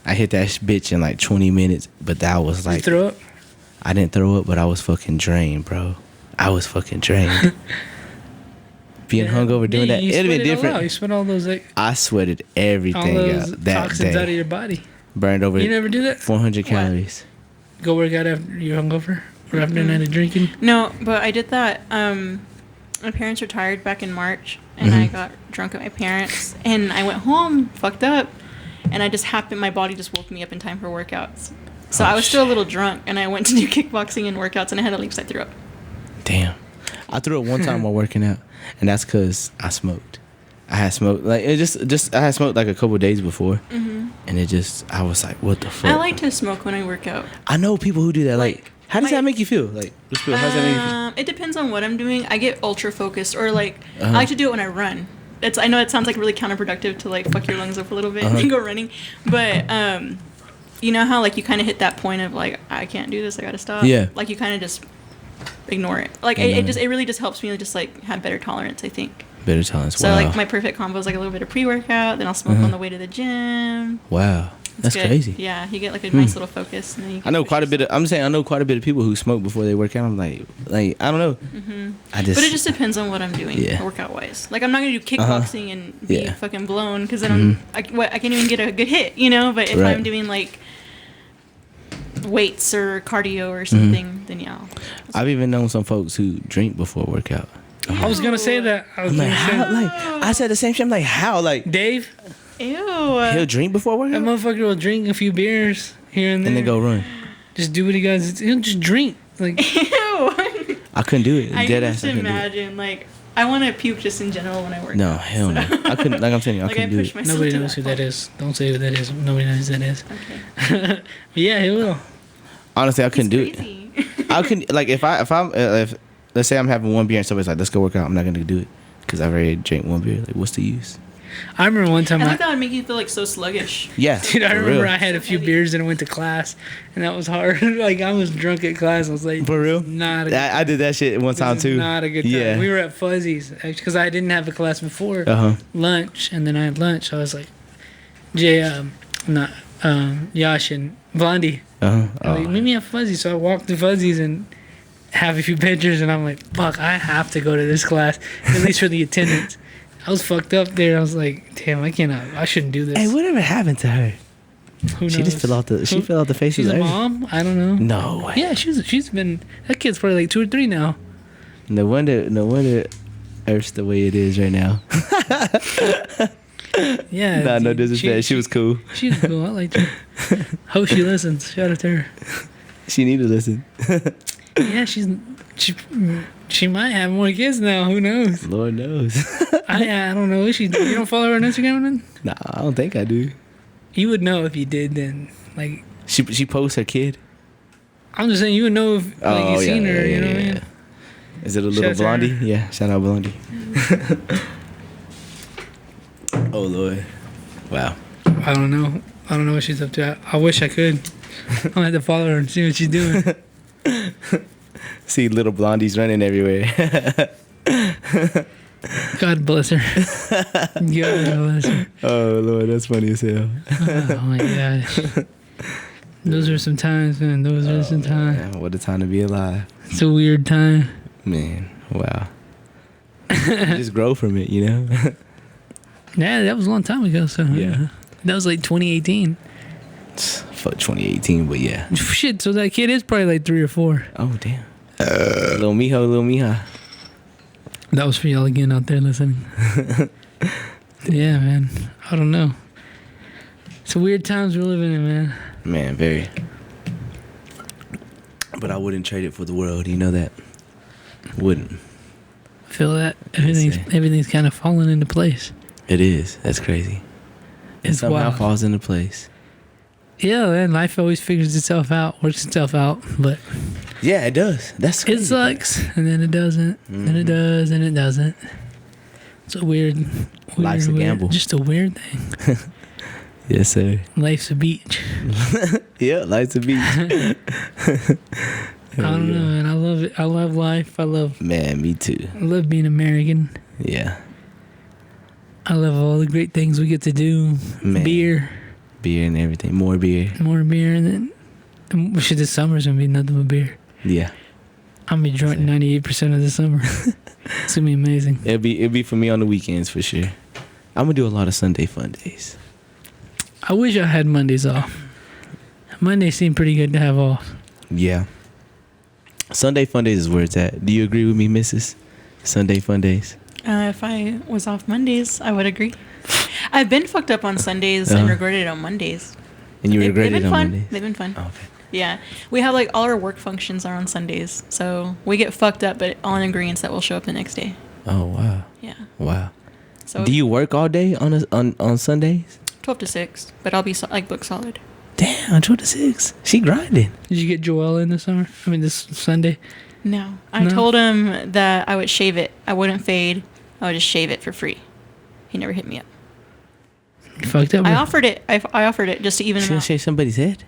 I hit that bitch in like 20 minutes, but that was You like, throw up. I didn't throw up, but I was fucking drained, bro. I was fucking drained. Being hungover doing Yeah, that, you it'd sweat been it all different. out. You sweat all those I sweated all everything those out that toxins out of day. your body. Burned over You never do that? 400 calories. Go work out after you're hungover or after a night of drinking. No, but I did that. My parents retired back in March, and I got drunk at my parents, and I went home fucked up, and I just happened. My body just woke me up in time for workouts. So I was still a little drunk, and I went to do kickboxing and workouts, and I had to leave because I threw up. Damn. I threw up one time while working out, and that's because I smoked. I had smoked like it just I had smoked like a couple days before, and it just I was like, what the fuck? I like to smoke when I work out. I know people who do that. Like, how does my- that make you feel? Like, how does that make you feel? It depends on what I'm doing. I get ultra focused, or like I like to do it when I run. I know it sounds like really counterproductive to like fuck your lungs up a little bit and go running, but you know how like you kind of hit that point of like I can't do this, I gotta stop. Yeah. Like you kind of just ignore it. Like Ignore it really just helps me to just like have better tolerance, I think. Better tolerance. So Wow. like my perfect combo is like a little bit of pre-workout, then I'll smoke on the way to the gym. Wow. That's Good. crazy. Yeah, you get like a nice little focus. And then you I can know push quite a bit yourself. of. I'm saying I know quite a bit of people who smoke before they work out. I'm like I don't know. I just. But it just depends on what I'm doing, Yeah. workout wise. Like I'm not gonna do kickboxing and be Yeah. fucking blown because then I can't even get a good hit, you know. But if Right. I'm doing like weights or cardio or something, then yeah. I've even known some folks who drink before workout. I was gonna say that. I was I'm like, gonna how? say, Like, I said the same shit. I'm like, how? Like, Dave, Ew. he'll drink before that workout motherfucker will drink a few beers here and there. and then go run. Just do what he does. He'll just drink. Like Ew. I couldn't do it. I Dead can ass. just I couldn't do it. imagine like I want to puke just in general when I work. No, out, hell so. no. I couldn't. Like I'm telling you, I Like I couldn't do push it. myself. nobody to knows who that point. is. Don't say who that is. Nobody knows who that is. Okay. But yeah, he will. Honestly, I couldn't do it. Crazy. I couldn't like if let's say I'm having one beer and somebody's like, let's go work out. I'm not gonna do it because I've already drank one beer. Like, what's the use? I remember one time I think that would make you feel like so sluggish. Yeah, dude, I for remember real. I had a few beers and I went to class, and that was hard. Like I was drunk at class. I was like, For real? "This is not a good I did that shit one time This is too. not a good time. Yeah. We were at Fuzzy's because I didn't have a class before lunch, and then I had lunch. So I was like, Yash and Blondie. Like, meet me at Fuzzy's. So I walked to Fuzzy's and have a few pictures, and I'm like, fuck, I have to go to this class at least for the attendance. I was fucked up there. I was like, damn, I shouldn't do this. Hey, whatever happened to her? Who knows? She just fell out the faces. She's of a everything. mom. I don't know. No way. Yeah, she's been. That kid's probably like 2 or 3 now. No wonder Earth's the way it is right now. Yeah. Nah, no dude, disrespect. She was cool. She's cool. I liked her. Hope she listens. Shout out to her. She need to listen. Yeah, she might have more kids now. Who knows? Lord knows. I don't know. You don't follow her on Instagram then? Nah, I don't think I do. You would know if you did. Then like She posts her kid. I'm just saying you would know if you seen her. You know what I mean? Is it a little Shout out to blondie? her. Yeah, shout out blondie. Oh Lord. Wow. I don't know. I don't know what she's up to. I wish I could. I'll have to follow her and see what she's doing. See little blondies running everywhere. God bless her. God bless her. Oh Lord, that's funny as hell. Oh my gosh. Those are some times, man. Those are some times. Man, what a time to be alive. It's a weird time. Man, wow. Just grow from it, you know? Yeah, that was a long time ago. So Yeah. That was like 2018. Fuck 2018, but yeah. Shit, so that kid is probably like 3 or 4. Oh, damn. Little mija. That was for y'all again out there listening. Yeah, man. I don't know. It's a weird times we're living in, man. Man, very. But I wouldn't trade it for the world, you know that? Wouldn't. I feel that everything's kind of falling into place. It is. That's crazy. It It's somehow wild. falls into place. Yeah, man. Life always figures itself out, works itself out, but Yeah, it does. That's it crazy. sucks, and then it doesn't, then it does, and it doesn't. It's a weird Life's a gamble. Just a weird thing. Yes, sir. Life's a beach. Yeah, life's a beach. I don't know, man. I love it. I love life. I love Man, me too. being American. Yeah. I love all the great things we get to do. Man. Beer, Beer and everything. More beer. more beer, and then this summer's gonna be nothing but beer. Yeah. I'm gonna be drunk 98% of the summer. It's gonna be amazing. It'll be for me on the weekends for sure. I'm gonna do a lot of Sunday fun days. I wish I had Mondays off. Mondays seem pretty good to have off. Yeah. Sunday fun days is where it's at. Do you agree with me, Mrs.? Sunday fun days. If I was off Mondays, I would agree. I've been fucked up on Sundays and regretted it on Mondays. And you regret They've it been on fun. Mondays? They've been fun. Oh, okay. Yeah, we have like all our work functions are on Sundays, so we get fucked up, but all in agreement that we'll show up the next day. Oh wow. Yeah. Wow. So Do you work all day on Sundays? 12 to 6, but I'll be like book solid. Damn, 12 to 6. She grinding. Did you get Joelle in this summer? I mean, this Sunday. No, I No? told him that I would shave it. I wouldn't fade. I would just shave it for free. He never hit me up. You fucked up. I bro. offered it. I offered it just to even She him gonna out. shave somebody's head?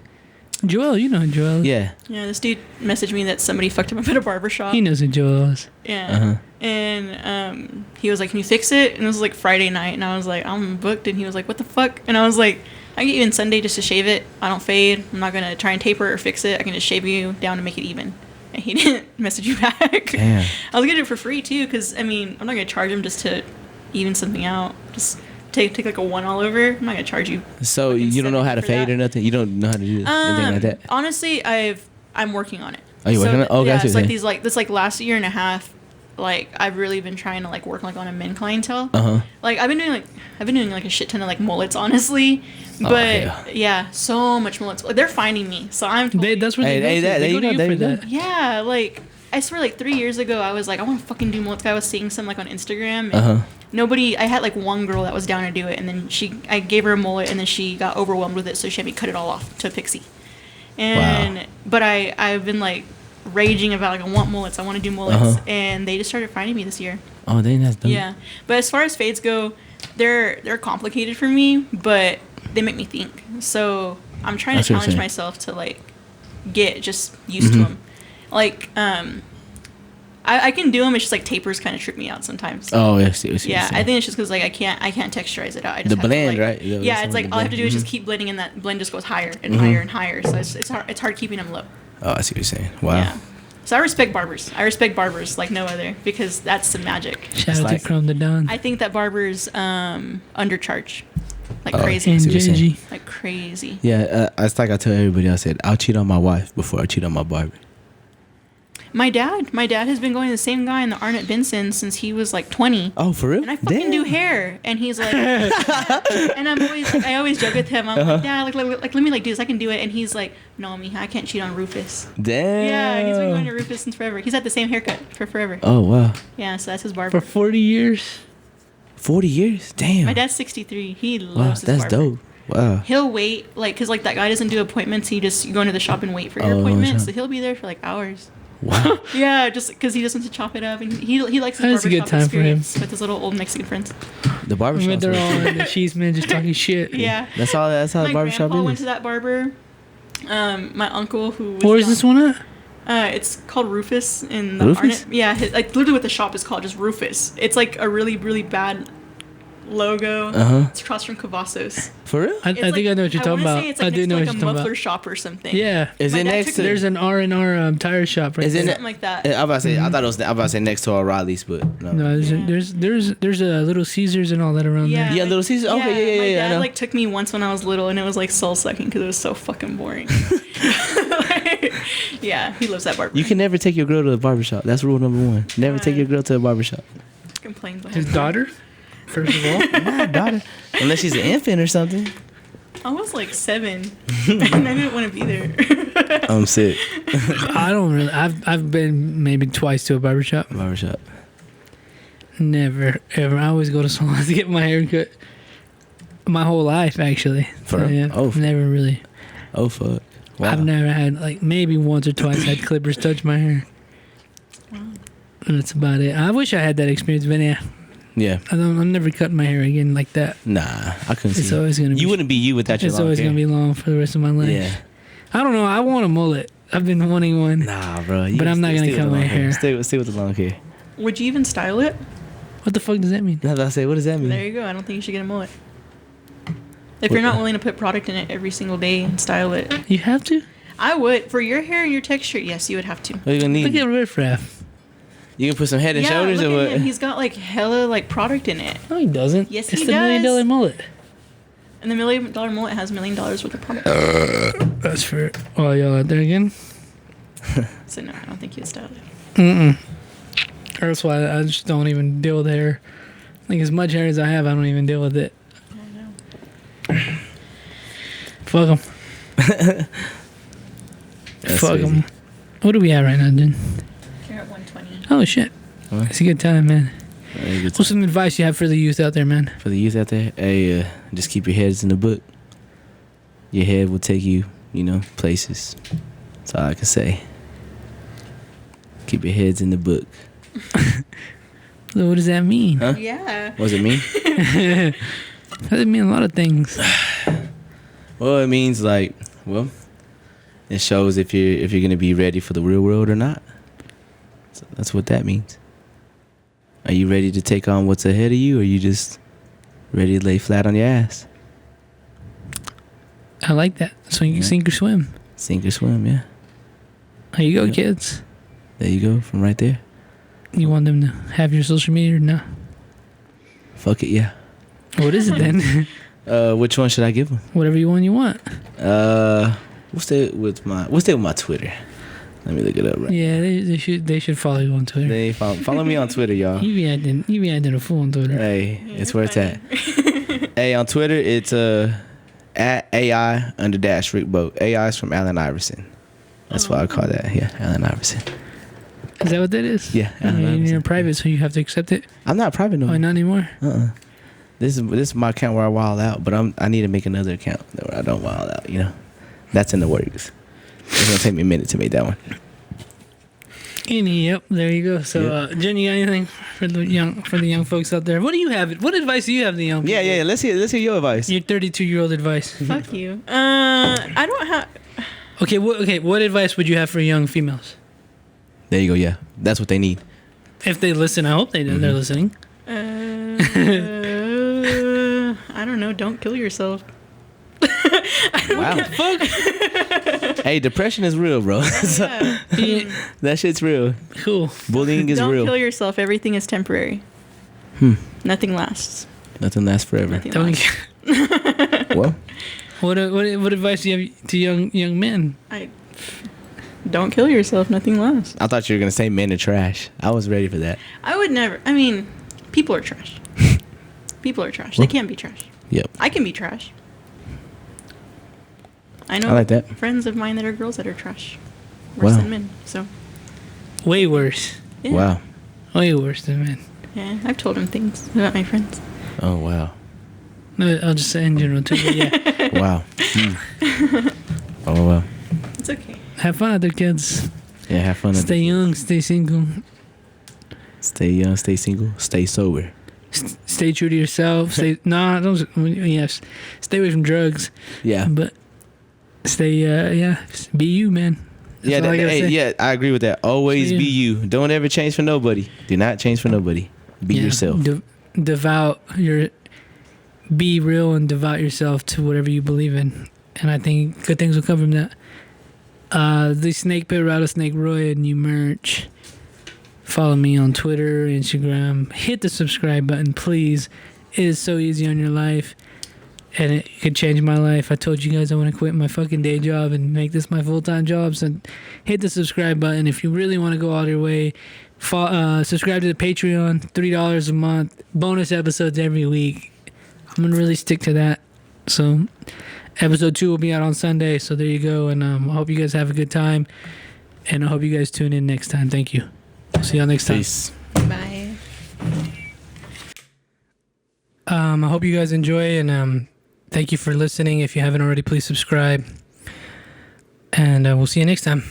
Joelle, you know who Joelle is. Yeah. Yeah, this dude messaged me that somebody fucked him up at a barber shop. He knows who Joelle is. Yeah. Uh-huh. And he was like, "Can you fix it?" And it was like Friday night, and I was like, "I'm booked." And he was like, "What the fuck?" And I was like, "I can get you in Sunday just to shave it. I don't fade. I'm not gonna try and taper or fix it. I can just shave you down to make it even." And he didn't message you back. Damn. I was gonna do it for free too, because I mean, I'm not gonna charge him just to even something out. Just take like a one all over. I'm not gonna charge you. So fucking you don't know how to for fade that. or nothing? You don't know how to do anything like that? Honestly, I'm working on it. Oh, you working on it? Oh, yeah, gotcha, it's like okay. this last year and a half, like I've really been trying to like work like on a men clientele. Uh-huh. Like I've been doing like a shit ton of like mullets, honestly. Oh, But yeah, so much mullets. Like, they're finding me, so I'm. Totally, That's what Hey, they hey, go to. that- They there go you to go, you there for you go. that. yeah, like I swear, like 3 years ago, I was like, I want to fucking do mullets. I was seeing some like on Instagram. And Uh-huh. Nobody. I had like one girl that was down to do it, and then I gave her a mullet, and then she got overwhelmed with it, so she had me cut it all off to a pixie. And but I've been like raging about like I want mullets, I want to do mullets, Uh-huh. and they just started finding me this year. Oh, then that's dope. Yeah, but as far as fades go, they're complicated for me, but they make me think. So I'm trying That's to what I'm challenge saying. myself to like get just used to them. Like I can do them. It's just like tapers kind of trip me out sometimes. Oh, I see what you're Yeah, saying. I think it's just because like I can't texturize it out. I just The have to, blend, like, right? Yeah, Yeah, that's it's what like the all I have to do is blend- just keep blending, and that blend just goes higher and higher and higher. So it's hard keeping them low. Oh, I see what you're saying. Wow. Yeah. So I respect barbers. I respect barbers like no other because that's some magic. Shout out like- to Chrome the Don. I think that barbers undercharge like Oh, crazy, And see what you're saying. Gingy. like crazy. Yeah, it's like I tell everybody. I said I'll cheat on my wife before I cheat on my barber. My dad has been going to the same guy in the Arnett Benson since he was like 20. Oh, for real? And I fucking do hair, and he's like, and I always joke with him. I'm like, Dad, like let me like do this. I can do it. And he's like, No, Mija, I can't cheat on Rufus. Damn. Yeah, he's been going to Rufus since forever. He's had the same haircut for forever. Oh wow. Yeah, so that's his For barber. 40 years. 40 years. Damn. My dad's 63. He loves Wow, his that's barber. dope. Wow. He'll wait, like, cause like that guy doesn't do appointments. You go into the shop and wait for your Oh, appointment. shop. So he'll be there for like hours. Wow. Yeah, just because he just wants to chop it up, and he likes his That's a good barbershop time for him. experience with his little old Mexican friends. The barbershop. When they're all in the cheese man just talking shit. Yeah. That's all. That's how My the barbershop grandpa is. went to that barber. My uncle who was Where's young- this one at? It's called Rufus in the Rufus? Arnett. Yeah, like literally what the shop is called, just Rufus. It's like a really really bad logo. Uh-huh. It's across from Cavazos. For real? I It's think like- I know what you're talking wanna about. say it's I like do next know to, what like you're a talking muffler about. shop or something. Yeah. Is My it dad next took to? me- There's an R&R tire shop right Is it there. something like that. I'm about to say. I thought it was. I'm about to say next to O'Reilly's, but no. No, Yeah. there's a Little Caesars and all that around Yeah. there. Yeah, Little Caesars? Okay, yeah, My I dad know. like took me once when I was little, and it was like soul sucking because it was so fucking boring. Yeah, he loves that barber. You can never take your girl to the barbershop. That's rule number one. Never take your girl to a barbershop. complain. the whole His time. daughter, first of all. My daughter. Unless she's an infant or something. I was like 7, and I didn't want to be there. I'm sick. I don't really. I've been maybe twice to a barbershop. Barbershop. Never ever. I always go to salons to get my hair cut. My whole life, actually. For real? Yeah. Oh. Never really. Oh fuck. Wow. I've never had like maybe once or twice had clippers touch my hair. Wow. And that's about it. I wish I had that experience, but yeah, Yeah. I'm never cutting my hair again like that. Nah, I couldn't It's see. always gonna be. You wouldn't be you without your It's long always hair. gonna be long for the rest of my life. Yeah. I don't know. I want a mullet. I've been wanting one. Nah, bro. You But I'm not stay gonna with cut the my long hair. Stay with the long hair. Would you even style it? What the fuck does that mean? That's what I say. What does that mean? There you go. I don't think you should get a mullet. If you're not willing to put product in it every single day and style it, You have to. I would. For your hair and your texture, yes, you would have to. What you gonna Look need? at Riff Raff. You can put some head and Yeah, shoulders look or at what? him. He's got like hella like product in it. No, he doesn't. Yes, it's he the $1 million does. mullet. And the $1 million mullet has $1 million worth of product. That's for all y'all out there again. So no, I don't think you'd style it. Mm-mm. That's why I just don't even deal with hair. Like as much hair as I have, I don't even deal with it. I know. Fuck them. That's Fuck crazy. them. What are we at right now, Jen? You're at 120. Oh shit. What? It's a good time, man. Very good What's time. some advice you have for the youth out there, man? For the youth out there, hey, just keep your heads in the book. Your head will take you, places. That's all I can say. Keep your heads in the book. So what does that mean? Huh? Yeah. What does it mean? That doesn't mean a lot of things. Well, it means it shows if you're gonna be ready for the real world or not. So that's what that means. Are you ready to take on what's ahead of you, or are you just ready to lay flat on your ass? I like that. So you can Yeah. sink or swim. Sink or swim, yeah. There you go, Yeah. kids. There you go, from right there. You want them to have your social media or no? Fuck it, yeah. What is it then? Which one should I give them? Whatever you want. We'll stay with my Twitter. Let me look it up right. Yeah, they should follow you on Twitter. They follow me on Twitter, y'all. You be acting a fool on Twitter. Hey, Yeah, it's you're where it's at. Hey, on Twitter, it's at AI_Rickboat. AI is from Allen Iverson. That's why I call that. Yeah, Allen Iverson. Is that what that is? Yeah, I Allen mean, Iverson. you're private, so you have to accept it. I'm not private no Oh, more. not anymore. This is my account where I wild out, but I need to make another account where I don't wild out. That's in the works. It's gonna take me a minute to make that one. Yep, there you go. So, Jen, you got anything for the young folks out there? What do you have? What advice do you have to young people? Yeah. Let's hear your advice. Your 32-year-old advice. Fuck you. I don't have. Okay, what advice would you have for young females? There you go. Yeah, that's what they need. If they listen, I hope they're listening. I don't know. Don't kill yourself. Wow. Fuck. Hey, depression is real, bro. Yeah. That shit's real. Cool. Bullying is Don't real. kill yourself. Everything is temporary. Nothing lasts. Nothing lasts forever. Nothing Don't. lasts. Well, What advice do you have to young men? Don't kill yourself. Nothing lasts. I thought you were gonna say men are trash. I was ready for that. I would never. I mean, people are trash. People are trash. They can't be trash. Yep. I can be trash. I know I like that. friends of mine that are girls that are trash. Worse Wow. than men. So, Way worse. yeah. Wow. Way worse than men. Yeah, I've told them things about my friends. Oh wow. No, I'll just say in general too. But yeah. Wow. Oh wow. It's okay. Have fun, other kids. Yeah, have fun. Stay young. Stay single. Stay young. Stay single. Stay sober. Stay true to yourself. Stay don't. Yes. Stay away from drugs. Yeah. But stay. Be you, man. That's Yeah, all I gotta say. yeah, I agree with that. Always Yeah. be you. Don't ever change for nobody. Do not change for nobody. Be Yeah. yourself. Be real and devote yourself to whatever you believe in, and I think good things will come from that. The Snake Pit Rattlesnake Roy and new merch. Follow me on Twitter, Instagram. Hit the subscribe button, please. It is so easy on your life, and it could change my life. I told you guys I want to quit my fucking day job and make this my full-time job. So hit the subscribe button if you really want to go all your way. Subscribe to the Patreon, $3 a month. Bonus episodes every week. I'm gonna really stick to that. So episode 2 will be out on Sunday. So there you go. And I hope you guys have a good time. And I hope you guys tune in next time. Thank you. See y'all next time. Peace. Bye. I hope you guys enjoy, and thank you for listening. If you haven't already, please subscribe. And we'll see you next time.